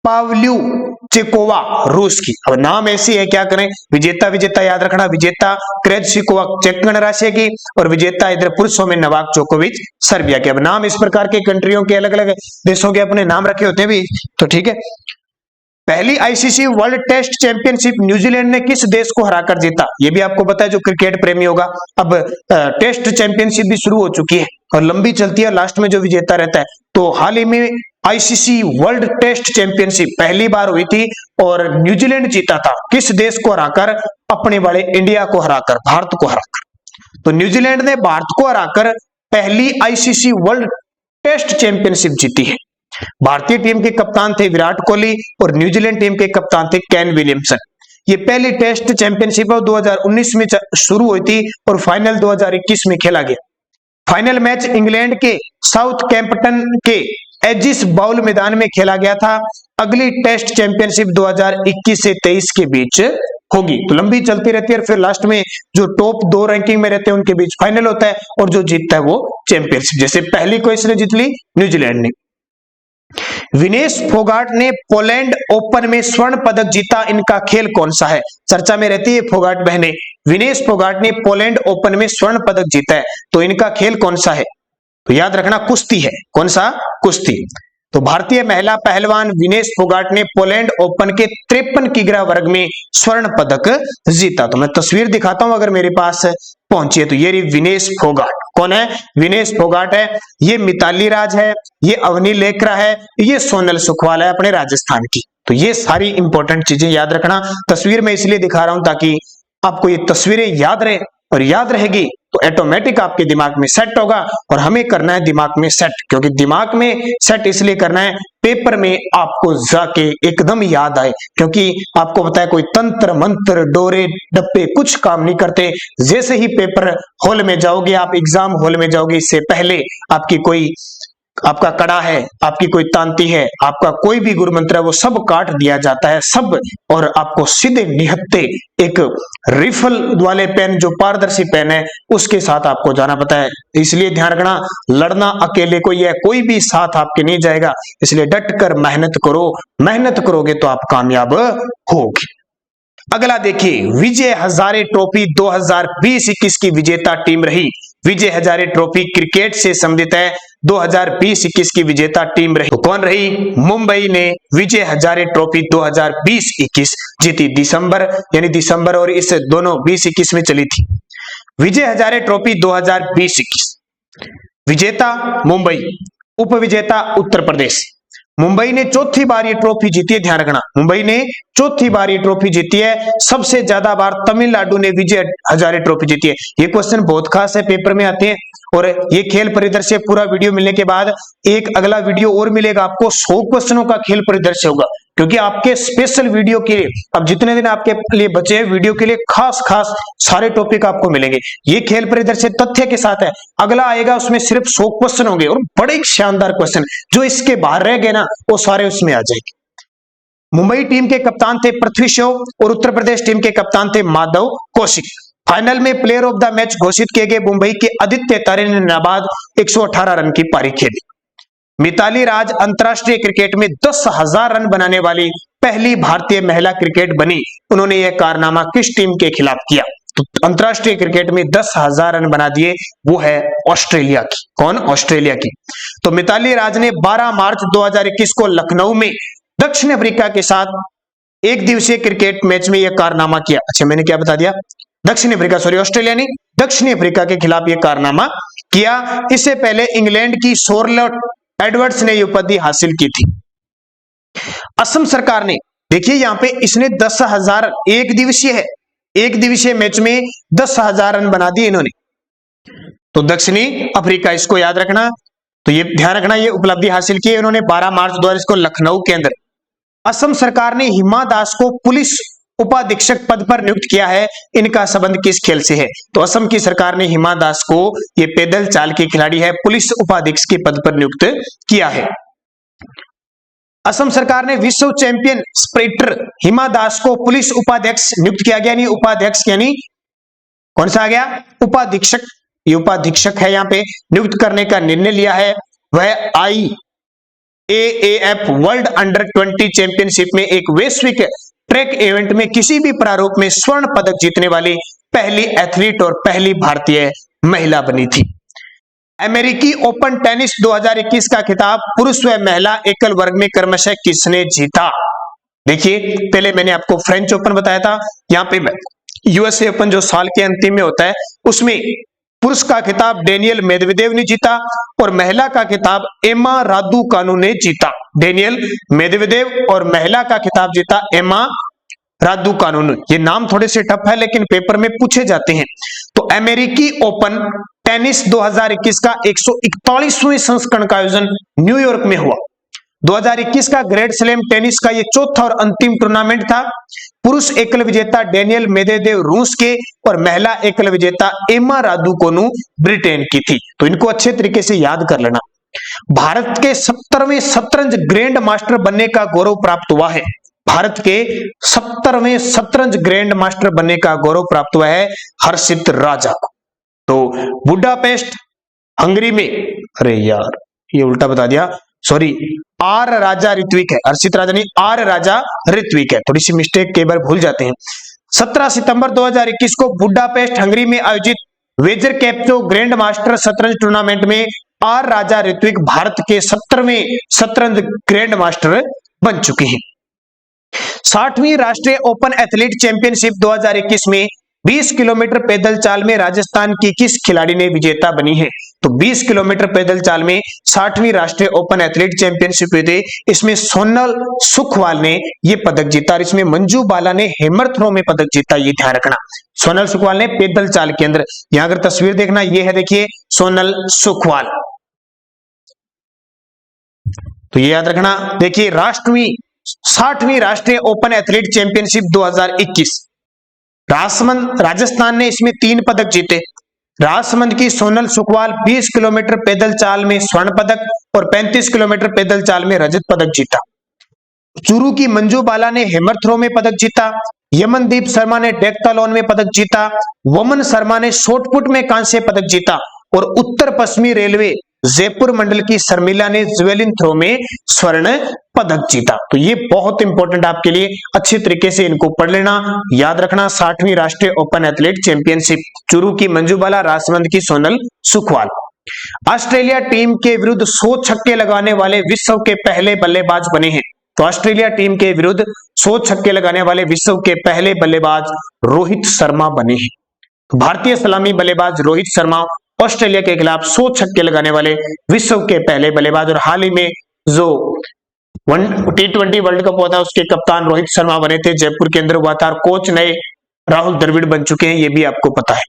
पावल्यूचेकोवा रूस की। अब नाम ऐसी है, क्या करें, विजेता विजेता याद रखना। विजेता क्रेजसिकोवा चेक गणराज्य की और विजेता इधर पुरुषों में नोवाक जोकोविच सर्बिया के। अब नाम इस प्रकार के कंट्रियों के अलग अलग देशों के अपने नाम रखे होते हैं भी, तो ठीक है। पहली ICC world test championship New Zealand ने किस देश को हराकर जीता? ये भी आपको पता है जो क्रिकेट प्रेमी होगा। अब टेस्ट चैंपियनशिप भी शुरू हो चुकी है और लंबी चलती है, लास्ट में जो विजेता रहता है। तो हाल ही में आईसीसी वर्ल्ड टेस्ट चैंपियनशिप पहली बार हुई थी और न्यूजीलैंड जीता था। किस देश को हराकर? अपने वाले इंडिया को हराकर, भारत को हराकर। तो न्यूजीलैंड ने भारत को हराकर पहली आईसीसी वर्ल्ड टेस्ट चैंपियनशिप जीती है। भारतीय टीम के कप्तान थे विराट कोहली और न्यूजीलैंड टीम के कप्तान थे केन विलियमसन। ये पहली टेस्ट चैंपियनशिप 2019 में शुरू हुई थी और फाइनल 2021 में खेला गया। फाइनल मैच इंग्लैंड के साउथहैम्पटन के एजिस बाउल मैदान में खेला गया था। अगली टेस्ट चैंपियनशिप 2021 से 23 के बीच होगी। तो लंबी चलती रहती है और फिर लास्ट में जो टॉप 2 रैंकिंग में रहते हैं उनके बीच फाइनल होता है और जो जीतता है वो चैंपियनशिप। जैसे पहली को इसने जीत ली न्यूजीलैंड ने। विनेश फोगाट ने पोलैंड ओपन में स्वर्ण पदक जीता, इनका खेल कौन सा है? चर्चा में रहती है फोगाट बहने। विनेश फोगाट ने पोलैंड ओपन में स्वर्ण पदक जीता है, तो इनका खेल कौन सा है? तो याद रखना कुश्ती है। कौन सा? कुश्ती। तो भारतीय महिला पहलवान विनेश फोगाट ने पोलैंड ओपन के 53 किग्रा वर्ग में स्वर्ण पदक जीता। तो मैं तस्वीर दिखाता हूं अगर मेरे पास पहुंची है। तो ये विनेश फोगाट कौन है? विनेश फोगाट है। ये मिताली राज है, ये अवनी लेकरा है, ये सोनल सुखवाल है अपने राजस्थान की। तो ये सारी इंपॉर्टेंट चीजें याद रखना। तस्वीर में इसलिए दिखा रहा हूं ताकि आपको ये तस्वीरें याद रहे, और याद रहेगी तो ऑटोमेटिक आपके दिमाग में सेट होगा। और हमें करना है दिमाग में सेट, क्योंकि दिमाग में सेट इसलिए करना है पेपर में आपको जाके एकदम याद आए। क्योंकि आपको पता है कोई तंत्र मंत्र डोरे डब्बे कुछ काम नहीं करते। जैसे ही पेपर हॉल में जाओगे, आप एग्जाम हॉल में जाओगे, इससे पहले आपकी कोई आपका कड़ा है, आपकी कोई तांती है, आपका कोई भी गुरु मंत्र है, वो सब काट दिया जाता है सब, और आपको सीधे निहत्ते एक रिफल वाले पेन जो पारदर्शी पेन है उसके साथ आपको जाना पता है। इसलिए ध्यान रखना, लड़ना अकेले कोई है, कोई भी साथ आपके नहीं जाएगा। इसलिए डट कर मेहनत करो, मेहनत करोगे तो आप कामयाब होगे। अगला देखिए, विजय हजारे ट्रॉफी 2020-21 की विजेता टीम रही। विजय हजारे ट्रॉफी क्रिकेट से संबंधित है। 2020-21 की विजेता टीम रही, तो कौन रही? मुंबई ने विजय हजारे ट्रॉफी 2020-21 जीती। दिसंबर और इस दोनों 20-21 में चली थी। विजय हजारे ट्रॉफी 2020-21 विजेता मुंबई, उपविजेता उत्तर प्रदेश। मुंबई ने चौथी बार ये ट्रॉफी जीती है, ध्यान रखना, मुंबई ने चौथी बार ये ट्रॉफी जीती है। सबसे ज्यादा बार तमिलनाडु ने विजय हजारे ट्रॉफी जीती है। ये क्वेश्चन बहुत खास है, पेपर में आते हैं। और ये खेल परिदृश्य पूरा वीडियो मिलने के बाद एक अगला वीडियो और मिलेगा आपको, 100 क्वेश्चनों का खेल परिदृश्य होगा। क्योंकि आपके स्पेशल वीडियो के लिए अब जितने दिन आपके लिए बचे हैं वीडियो के लिए खास खास सारे टॉपिक आपको मिलेंगे। ये खेल परिदृश्य तथ्य के साथ है, अगला आएगा उसमें सिर्फ 100 क्वेश्चन होंगे और बड़े शानदार क्वेश्चन, जो इसके बाहर रह गए ना वो सारे उसमें आ जाएंगे। मुंबई टीम के कप्तान थे पृथ्वी शॉ और उत्तर प्रदेश टीम के कप्तान थे माधव कौशिक। फाइनल में प्लेयर ऑफ द मैच घोषित किए गए मुंबई के आदित्य तारे ने नाबाद 118 रन की पारी खेली। मिताली राज अंतरराष्ट्रीय क्रिकेट में 10,000 रन बनाने वाली पहली भारतीय महिला क्रिकेट बनी। उन्होंने यह कारनामा किस टीम के खिलाफ किया? तो अंतरराष्ट्रीय क्रिकेट में 10,000 रन बना दिए, वो है ऑस्ट्रेलिया की। कौन? ऑस्ट्रेलिया की। तो मिताली राज ने 12 मार्च 2021 को लखनऊ में दक्षिण अफ्रीका के साथ एक दिवसीय क्रिकेट मैच में यह कारनामा किया। अच्छा, मैंने क्या बता दिया? दक्षिण अफ्रीका, सॉरी ऑस्ट्रेलिया नहीं, दक्षिण अफ्रीका के खिलाफ यह कारनामा किया। इससे पहले इंग्लैंड की शोरलॉट एडवर्ड्स ने यह उपाधि हासिल की थी। असम सरकार ने, देखिए यहां पे इसने 10,000, एक दिवसीय है, एक दिवसीय मैच में 10,000 रन बना दिए इन्होंने। तो दक्षिणी अफ्रीका, इसको याद रखना। तो ये ध्यान रखना, ये उपलब्धि हासिल की उन्होंने 12 मार्च 2021 को लखनऊ के अंदर। असम सरकार ने हिमा दास को पुलिस उपाधीक्षक पद पर नियुक्त किया है। इनका संबंध किस खेल से है? तो असम की सरकार ने हिमा दास को, ये पैदल चाल की खिलाड़ी है, पुलिस उपाधीक्षक के पद पर नियुक्त किया है। असम सरकार ने विश्व चैंपियन स्प्रिंटर हिमा दास को पुलिस उपाध्यक्ष नियुक्त किया गया। नहीं, उपाध्यक्ष यानी कौन सा आ गया? उपाधीक्षक। ये उपाधीक्षक है, यहां पे नियुक्त करने का निर्णय लिया है। वह IAAF वर्ल्ड अंडर 20 चैंपियनशिप में एक वैश्विक ट्रैक इवेंट में किसी भी प्रारूप में स्वर्ण पदक जीतने वाली पहली एथलीट और पहली भारतीय महिला बनी थी। अमेरिकी ओपन टेनिस 2021 का खिताब पुरुष व महिला एकल वर्ग में क्रमशः किसने जीता? देखिए, पहले मैंने आपको फ्रेंच ओपन बताया था, यहाँ पे यूएसए ओपन जो साल के अंतिम में होता है, उसमें पुरुष का खिताब डेनियल मेदवेदेव ने जीता और महिला का खिताब एमा रादुकानु ने जीता। डेनियल मेदवेदेव और महिला का खिताब जीता एमा रादुकानु ने। ये नाम थोड़े से टफ है लेकिन पेपर में पूछे जाते हैं। तो अमेरिकी ओपन टेनिस 2021 का 141वें संस्करण का आयोजन न्यूयॉर्क में हुआ। 2021 का ग्रैंड स्लैम टेनिस का ये चौथा और अंतिम टूर्नामेंट था। पुरुष एकल विजेता डेनियल मेदवेदेव रूस के और महिला एकल विजेता एमा रादुकानु ब्रिटेन की थी। तो इनको अच्छे तरीके से याद कर लेना। भारत के 70वें शतरंज ग्रैंड मास्टर बनने का गौरव प्राप्त हुआ है। भारत के 70वें शतरंज ग्रैंड मास्टर बनने का गौरव प्राप्त हुआ है हर्षित राजा को। तो बुडापेस्ट हंगरी में, अरे यार ये उल्टा बता दिया, सॉरी, आर राजा ऋत्विक है, हर्षित राजा नहीं, आर राजा ऋत्विक है, थोड़ी सी मिस्टेक कई बार भूल जाते हैं। 17 सितंबर 2021 को बुडापेस्ट हंगरी में आयोजित वेजर कैप्चो ग्रैंड मास्टर शतरंज टूर्नामेंट में आर राजा ऋत्विक भारत के 70वें शतरंज ग्रैंड मास्टर बन चुके हैं। 60वीं राष्ट्रीय ओपन एथलीट चैंपियनशिप 2021 में 20 किलोमीटर पैदल चाल में राजस्थान की किस खिलाड़ी ने विजेता बनी है? तो 20 किलोमीटर पैदल चाल में 60वीं राष्ट्रीय ओपन एथलीट चैंपियनशिप हुई थी। इसमें सोनल सुखवाल ने यह पदक जीता और इसमें मंजू बाला ने हैमर थ्रो में पदक जीता। ये ध्यान रखना, सोनल सुखवाल ने पैदल चाल के अंदर। यहां अगर तस्वीर देखना, ये है, देखिए सोनल सुखवाल। तो ये याद रखना। देखिए 60वीं राष्ट्रीय open athlete championship 2021, Rajsamand Rajasthan ने इसमें 3 पदक जीते। राजसमंद की सोनल सुखवाल 20 किलोमीटर पैदल चाल में स्वर्ण पदक और 35 किलोमीटर पैदल चाल में रजत पदक जीता। चूरू की मंजू बाला ने हैमर थ्रो में पदक जीता। यमनदीप शर्मा ने डेक्थलॉन में पदक जीता। वमन शर्मा ने शॉटपुट में कांस्य पदक जीता और उत्तर पश्चिमी रेलवे जयपुर मंडल की शर्मिला ने ज्वेलिन थ्रो में स्वर्ण पदक जीता। तो ये बहुत इंपॉर्टेंट आपके लिए, अच्छे तरीके से इनको पढ़ लेना, याद रखना। 60वीं राष्ट्रीय ओपन एथलीट चैंपियनशिप, चूरू की मंजू बाला, राजसमंद की सोनल सुखवाल। ऑस्ट्रेलिया टीम के विरुद्ध 100 छक्के लगाने वाले विश्व के पहले बल्लेबाज बने हैं। तो ऑस्ट्रेलिया टीम के विरुद्ध 100 छक्के लगाने वाले विश्व के पहले बल्लेबाज रोहित शर्मा बने हैं। भारतीय सलामी बल्लेबाज रोहित शर्मा ऑस्ट्रेलिया के खिलाफ 100 छक्के लगाने वाले विश्व के पहले बल्लेबाज, और हाल ही में जो T20 वर्ल्ड कप हुआ था उसके कप्तान रोहित शर्मा बने थे, जयपुर के अंदर हुआ था। और कोच नए राहुल द्रविड़ बन चुके हैं, ये भी आपको पता है।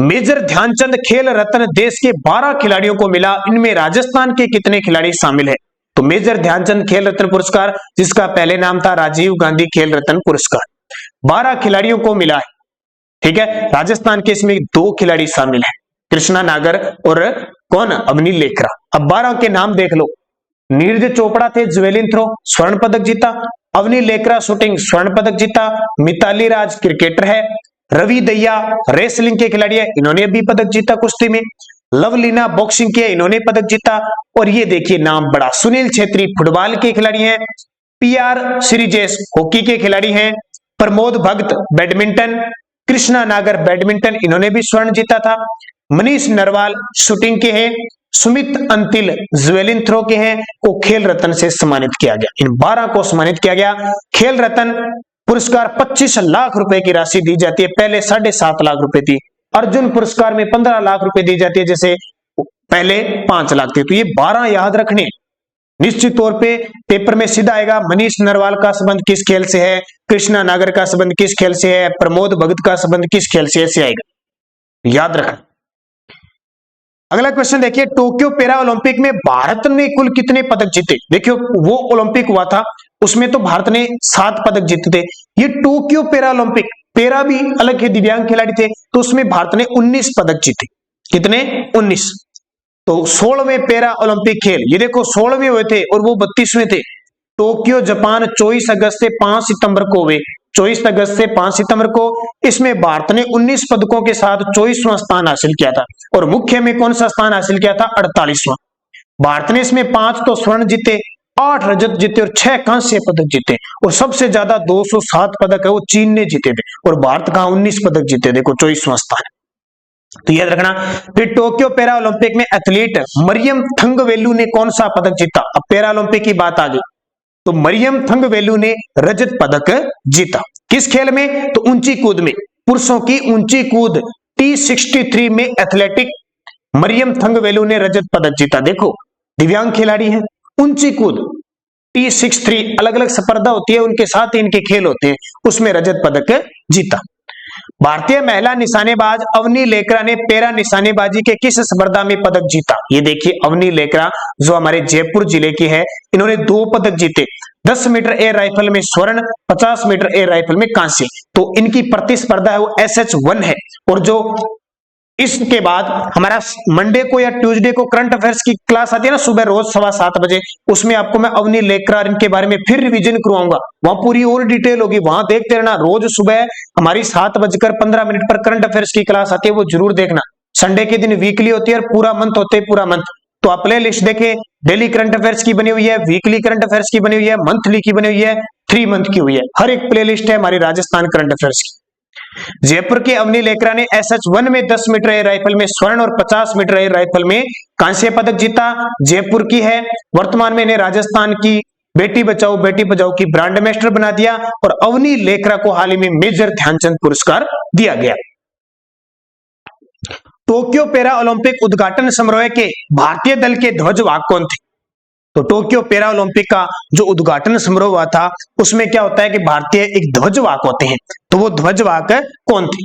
मेजर ध्यानचंद खेल रत्न देश के 12 खिलाड़ियों को मिला, इनमें राजस्थान के कितने खिलाड़ी शामिल है? तो मेजर ध्यानचंद खेल रत्न पुरस्कार, जिसका पहले नाम था राजीव गांधी खेल रत्न पुरस्कार, 12 खिलाड़ियों को मिला है। ठीक है, राजस्थान के इसमें 2 खिलाड़ी शामिल हैं, कृष्णा नागर और कौन? अवनी लेकरा। अब 12 के नाम देख लो। नीरज चोपड़ा थे ज्वेलिन थ्रो, स्वर्ण पदक जीता। अवनी लेकरा शूटिंग, स्वर्ण पदक जीता। मिताली राज क्रिकेटर है। रवि दहिया रेसलिंग के खिलाड़ी है, इन्होंने भी पदक जीता कुश्ती में। लवलीना बॉक्सिंग के, इन्होंने पदक जीता। और ये देखिए नाम बड़ा, सुनील छेत्री फुटबॉल के खिलाड़ी हैं, PR श्रीजेश हॉकी के खिलाड़ी हैं, प्रमोद भगत बैडमिंटन, कृष्णा नागर बैडमिंटन, इन्होंने भी स्वर्ण जीता था। मनीष नरवाल शूटिंग के हैं, सुमित अंतिल ज्वेलिन थ्रो के हैं, को खेल रत्न से सम्मानित किया गया। इन 12 को सम्मानित किया गया। खेल रत्न पुरस्कार 25 लाख रुपए की राशि दी जाती है, पहले 7.5 लाख रुपए थी। अर्जुन पुरस्कार में 15 लाख रुपए दी जाती है, जैसे पहले 5 लाख थे। तो ये 12 याद रखने, निश्चित तौर पे पेपर में सीधा आएगा। मनीष नरवाल का संबंध किस खेल से है, कृष्णा नागर का संबंध किस खेल से है, प्रमोद भगत का संबंध किस खेल से, ऐसे आएगा, याद रखना। अगला क्वेश्चन देखिए, टोक्यो पैरा ओलंपिक में भारत ने कुल कितने पदक जीते? देखियो वो ओलंपिक हुआ था, उसमें तो भारत ने 7 पदक जीते थे। ये टोक्यो पैरा ओलंपिक, पैरा भी अलग के दिव्यांग खिलाड़ी थे, तो उसमें भारत ने 19 पदक जीते। कितने? 19। तो 16वें पैरा ओलंपिक खेल, ये देखो 16वें हुए थे और वो 32वें थे। टोक्यो जापान 24 अगस्त से 5 सितंबर को हुए, 24 अगस्त से 5 सितंबर को। इसमें भारत ने 19 पदकों के साथ 24वां स्थान हासिल किया था। और मुख्य में कौन सा स्थान हासिल किया था? 48वां। भारत ने इसमें 5 तो स्वर्ण जीते, 8 रजत जीते और 6 कांस्य पदक जीते। और सबसे ज्यादा 207 पदक है वो चीन ने जीते थे, और भारत कहां 19 पदक जीते, देखो 24वां स्थान। तो याद रखना। फिर टोक्यो पैरा ओलंपिक में एथलीट मरियम थंगवेलु ने कौन सा पदक जीता? अब पैरा ओलंपिक की बात आ गई, तो मरियम थंगवेलु ने रजत पदक जीता। किस खेल में? तो ऊंची कूद में, पुरुषों की ऊंची कूद T63 में एथलेटिक मरियम थंगवेलु ने रजत पदक जीता। देखो दिव्यांग खिलाड़ी हैं, ऊंची कूद T63, अलग अलग स्पर्धा होती है, उनके साथ इनके खेल होते हैं, उसमें रजत पदक जीता। भारतीय महिला निशानेबाज अवनी लेकरा ने पैरा निशानेबाजी के किस स्पर्धा में पदक जीता? ये देखिए अवनी लेकरा जो हमारे जयपुर जिले की है, इन्होंने 2 पदक जीते, 10 मीटर एयर राइफल में स्वर्ण, 50 मीटर एयर राइफल में कांस्य। तो इनकी प्रतिस्पर्धा है वो SH1 है। और जो इसके बाद हमारा मंडे को या ट्यूसडे को करंट अफेयर्स की क्लास आती है ना, सुबह रोज 7:15 बजे, उसमें आपको मैं अवनी लेकरा इनके बारे में फिर रिवीजन करवाऊंगा, वहां पूरी और डिटेल होगी, वहां देखते रहना। रोज सुबह हमारी 7:15 पर करंट अफेयर्स की क्लास आती है, वो जरूर देखना। संडे के दिन वीकली होती है और पूरा मंथ होते है, पूरा मंथ। तो आप प्ले लिस्ट देखें, डेली करंट अफेयर्स की बनी हुई है, वीकली करंट अफेयर्स की बनी हुई है, मंथली की बनी हुई है, 3 मंथ की हुई है, हर एक प्ले लिस्ट है हमारी राजस्थान करंट अफेयर्स की। जयपुर के अवनी लेकरा ने SH1 में 10 मीटर एयर राइफल में स्वर्ण और 50 मीटर एयर राइफल में कांस्य पदक जीता। जयपुर की है, वर्तमान में इन्हें राजस्थान की बेटी बचाओ बेटी पढ़ाओ की ब्रांड एम्बेसडर बना दिया। और अवनी लेकरा को हाल ही में मेजर ध्यानचंद पुरस्कार दिया गया। टोक्यो पैरा ओलंपिक उद्घाटन समारोह के भारतीय दल के ध्वजवाहक कौन थे? तो टोक्यो पैरा ओलंपिक का जो उद्घाटन समारोह हुआ था, उसमें क्या होता है कि भारतीय एक ध्वजवाहक होते हैं। तो वो ध्वजवाहक कौन थे?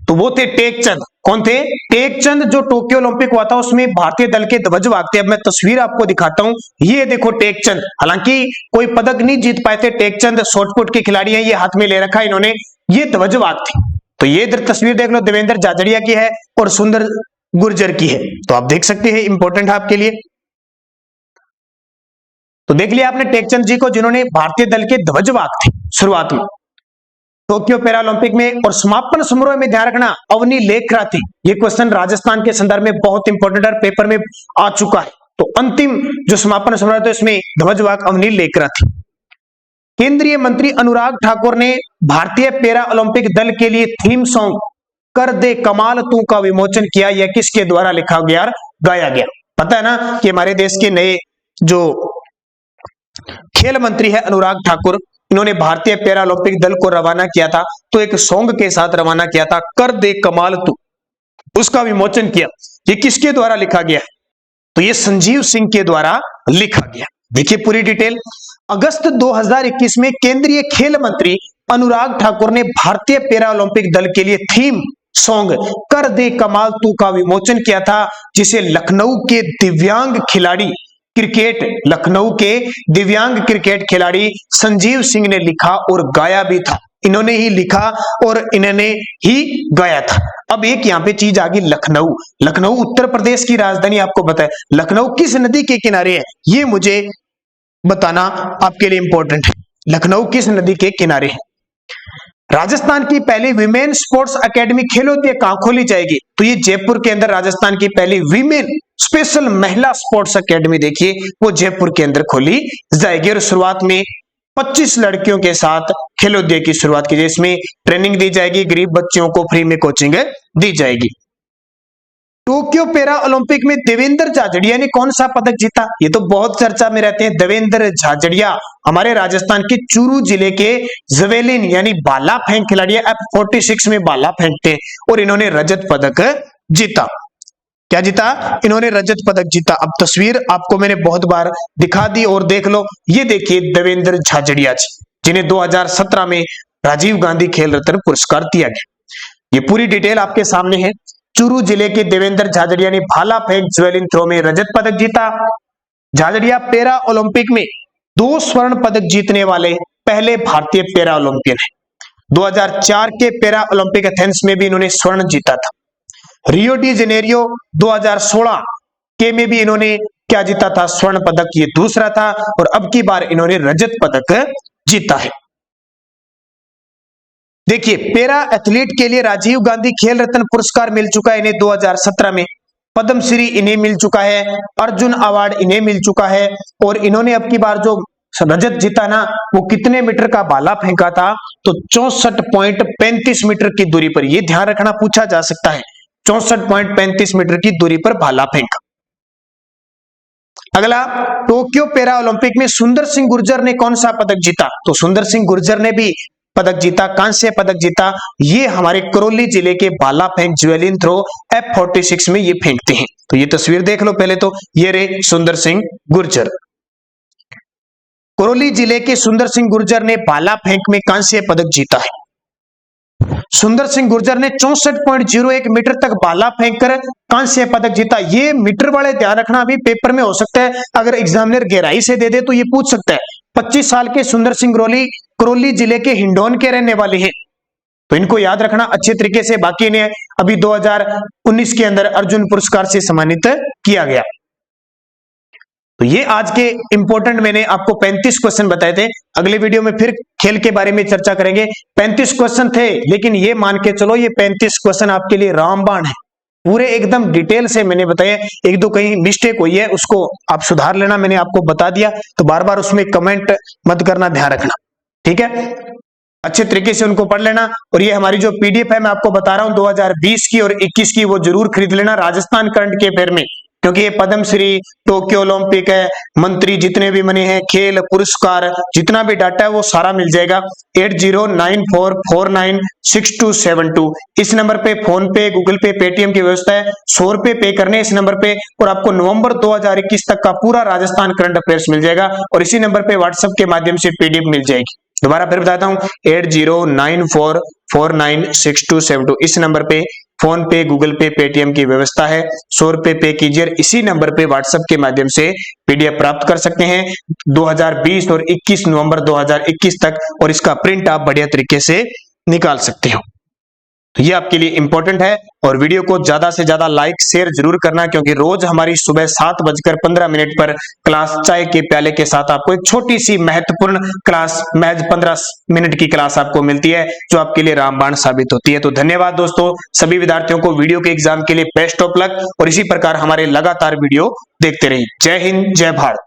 तो वो थे टेकचंद। कौन थे? टेकचंद। जो टोक्यो ओलंपिक हुआ था उसमें भारतीय दल के ध्वजवाहक थे। अब मैं तस्वीर आपको दिखाता हूं, ये देखो टेकचंद। हालांकि कोई पदक नहीं जीत पाए थे टेकचंद, शॉटपुट के खिलाड़ी हैं, ये हाथ में ले रखा है इन्होंने, ये ध्वजवाहक थे। तो ये इधर तस्वीर देख लो, देवेंद्र झाझड़िया की है और सुंदर गुर्जर की है, तो आप देख सकते हैं, इंपॉर्टेंट है आपके लिए। तो देख लिया आपने टेकचंद जी को, जिन्होंने भारतीय दल के ध्वजवाहक थे शुरुआत में टोक्यो पैरा ओलंपिक में। और समापन समारोह में ध्यान रखना अवनी लेकरा थी। ये क्वेश्चन राजस्थान के संदर्भ में बहुत इंपॉर्टेंट है, पेपर में आ चुका है। तो अंतिम जो समापन समारोह था इसमें ध्वजवाहक अवनी लेकरा थी। केंद्रीय मंत्री अनुराग ठाकुर ने भारतीय पैरा ओलंपिक दल के लिए थीम सॉन्ग कर दे कमाल तू का विमोचन किया। यह किसके द्वारा लिखा गया, गाया गया? पता है ना कि हमारे देश के नए जो खेल मंत्री है अनुराग ठाकुर, इन्होंने भारतीय पैरा ओलंपिक दल को रवाना किया था, तो एक सॉन्ग के साथ रवाना किया था, कर दे कमाल तू, उसका विमोचन किया। ये किसके द्वारा लिखा गया? तो ये संजीव सिंह के द्वारा लिखा गया। देखिए पूरी डिटेल। अगस्त 2021 में केंद्रीय खेल मंत्री अनुराग ठाकुर ने भारतीय पैरा ओलंपिक दल के लिए थीम सॉन्ग कर दे कमाल तू का विमोचन किया था, जिसे लखनऊ के दिव्यांग क्रिकेट खिलाड़ी संजीव सिंह ने लिखा और गाया भी था। इन्होंने ही लिखा और इन्होंने ही गाया था। अब एक यहाँ पे चीज आ गई, लखनऊ। लखनऊ उत्तर प्रदेश की राजधानी, आपको पता है लखनऊ किस नदी के किनारे है, ये मुझे बताना आपके लिए इंपॉर्टेंट है। लखनऊ किस नदी के किनारे है? राजस्थान की पहली विमेन स्पोर्ट्स एकेडमी खेलो इंडिया कहां खोली जाएगी? तो ये जयपुर के अंदर राजस्थान की पहली विमेन स्पेशल महिला स्पोर्ट्स एकेडमी देखिए वो जयपुर के अंदर खोली जाएगी और शुरुआत में 25 लड़कियों के साथ खेलो इंडिया की शुरुआत की जाए। इसमें ट्रेनिंग दी जाएगी, गरीब बच्चों को फ्री में कोचिंग दी जाएगी। टोक्यो पैरा ओलंपिक में देवेंद्र झाझड़िया ने कौन सा पदक जीता? ये तो बहुत चर्चा में रहते हैं। देवेंद्र झाझड़िया हमारे राजस्थान के चूरू जिले के जवेलिन यानी भाला फेंक खिलाड़ी F46 में भाला फेंकते हैं और इन्होंने रजत पदक जीता। क्या जीता? इन्होंने रजत पदक जीता। अब तस्वीर आपको मैंने बहुत बार दिखा दी और देख लो, ये देखिए देवेंद्र झाझड़िया जी जिन्हें 2017 में राजीव गांधी खेल रत्न पुरस्कार दिया गया। ये पूरी डिटेल आपके सामने है। चूरू जिले के देवेंद्र झाझड़िया ने भाला फेंक ज्वेलिन थ्रो में रजत पदक जीता। झाझड़िया पैरा ओलंपिक में 2 स्वर्ण पदक जीतने वाले पहले भारतीय पैरा ओलंपियन है। 2004 के पैरा ओलंपिक एथेंस में भी इन्होंने स्वर्ण जीता था। रियो डी जेनेरियो 2016 के में भी इन्होंने क्या जीता था? स्वर्ण पदक, ये दूसरा था और अब की बार इन्होंने रजत पदक जीता है। देखिए पैरा एथलीट के लिए राजीव गांधी खेल रत्न पुरस्कार मिल चुका है इन्हें 2017 में, पद्मश्री इन्हें मिल चुका है, अर्जुन अवार्ड इन्हें मिल चुका है और इन्होंने अब की बार जो रजत जीता ना वो कितने मीटर का भाला फेंका था? तो 64.35 मीटर की दूरी पर। यह ध्यान रखना, पूछा जा सकता है। 64.35 मीटर की दूरी पर भाला फेंका। अगला, टोक्यो पैरा ओलंपिक में सुंदर सिंह गुर्जर ने कौन सा पदक जीता? तो सुंदर सिंह गुर्जर ने भी पदक जीता, कांस्य पदक जीता। ये हमारे करौली जिले के भाला फेंक ज्वेलिन थ्रो F46 में ये फेंकते हैं। तो ये तस्वीर देख लो पहले तो, ये रे सुंदर सिंह गुर्जर। करौली जिले के सुंदर सिंह गुर्जर ने भाला फेंक में कांस्य पदक जीता है। सुंदर सिंह गुर्जर ने 64.01 मीटर तक भाला फेंककर कांस्य पदक जीता। ये मीटर वाले ध्यान रखना, अभी पेपर में हो सकता है अगर एग्जामिनर गहराई से दे दे तो ये पूछ सकता है। 25 साल के सुंदर सिंह करौली जिले के हिंडौन के रहने वाले हैं, तो इनको याद रखना अच्छे तरीके से। बाकी इन्हें अभी 2019 के अंदर अर्जुन पुरस्कार से सम्मानित किया गया। तो ये आज के इंपॉर्टेंट मैंने आपको 35 क्वेश्चन बताए थे। अगले वीडियो में फिर खेल के बारे में चर्चा करेंगे। 35 क्वेश्चन थे, लेकिन ये मान के चलो ये 35 क्वेश्चन आपके लिए रामबाण है। पूरे एकदम डिटेल से मैंने बताया। एक दो कहीं मिस्टेक हुई है उसको आप सुधार लेना, मैंने आपको बता दिया, तो बार बार उसमें कमेंट मत करना, ध्यान रखना, ठीक है। अच्छे तरीके से उनको पढ़ लेना। और ये हमारी जो पीडीएफ है मैं आपको बता रहा हूं 2020 की और 21 की, वो जरूर खरीद लेना राजस्थान करंट के अफेयर में, क्योंकि ये पद्मश्री, टोक्यो ओलंपिक है, मंत्री जितने भी बने हैं, खेल पुरस्कार, जितना भी डाटा है वो सारा मिल जाएगा। 8094496272 इस नंबर पे फोन पे, गूगल पे, पेटीएम की व्यवस्था है। 100 रुपए पे करने इस नंबर पे और आपको नवंबर 2021 तक का पूरा राजस्थान करंट अफेयर्स मिल जाएगा और इसी नंबर पे व्हाट्सएप के माध्यम से पीडीएफ मिल जाएगी। दोबारा फिर बताता हूं, 8094496272 इस नंबर पे फोन पे, गूगल पे, पेटीएम की व्यवस्था है। 100 रुपए पे कीजिए, इसी नंबर पे व्हाट्सएप के माध्यम से पीडीएफ प्राप्त कर सकते हैं 2020 और 21 नवंबर 2021 तक, और इसका प्रिंट आप बढ़िया तरीके से निकाल सकते हो। तो ये आपके लिए इंपॉर्टेंट है और वीडियो को ज्यादा से ज्यादा लाइक शेयर जरूर करना, क्योंकि रोज हमारी सुबह 7:15 पर क्लास चाय के प्याले के साथ आपको एक छोटी सी महत्वपूर्ण क्लास, महज 15 मिनट की क्लास आपको मिलती है, जो आपके लिए रामबाण साबित होती है। तो धन्यवाद दोस्तों, सभी विद्यार्थियों को वीडियो के एग्जाम के लिए बेस्ट ऑफ लक और इसी प्रकार हमारे लगातार वीडियो देखते रहिए। जय हिंद, जय भारत।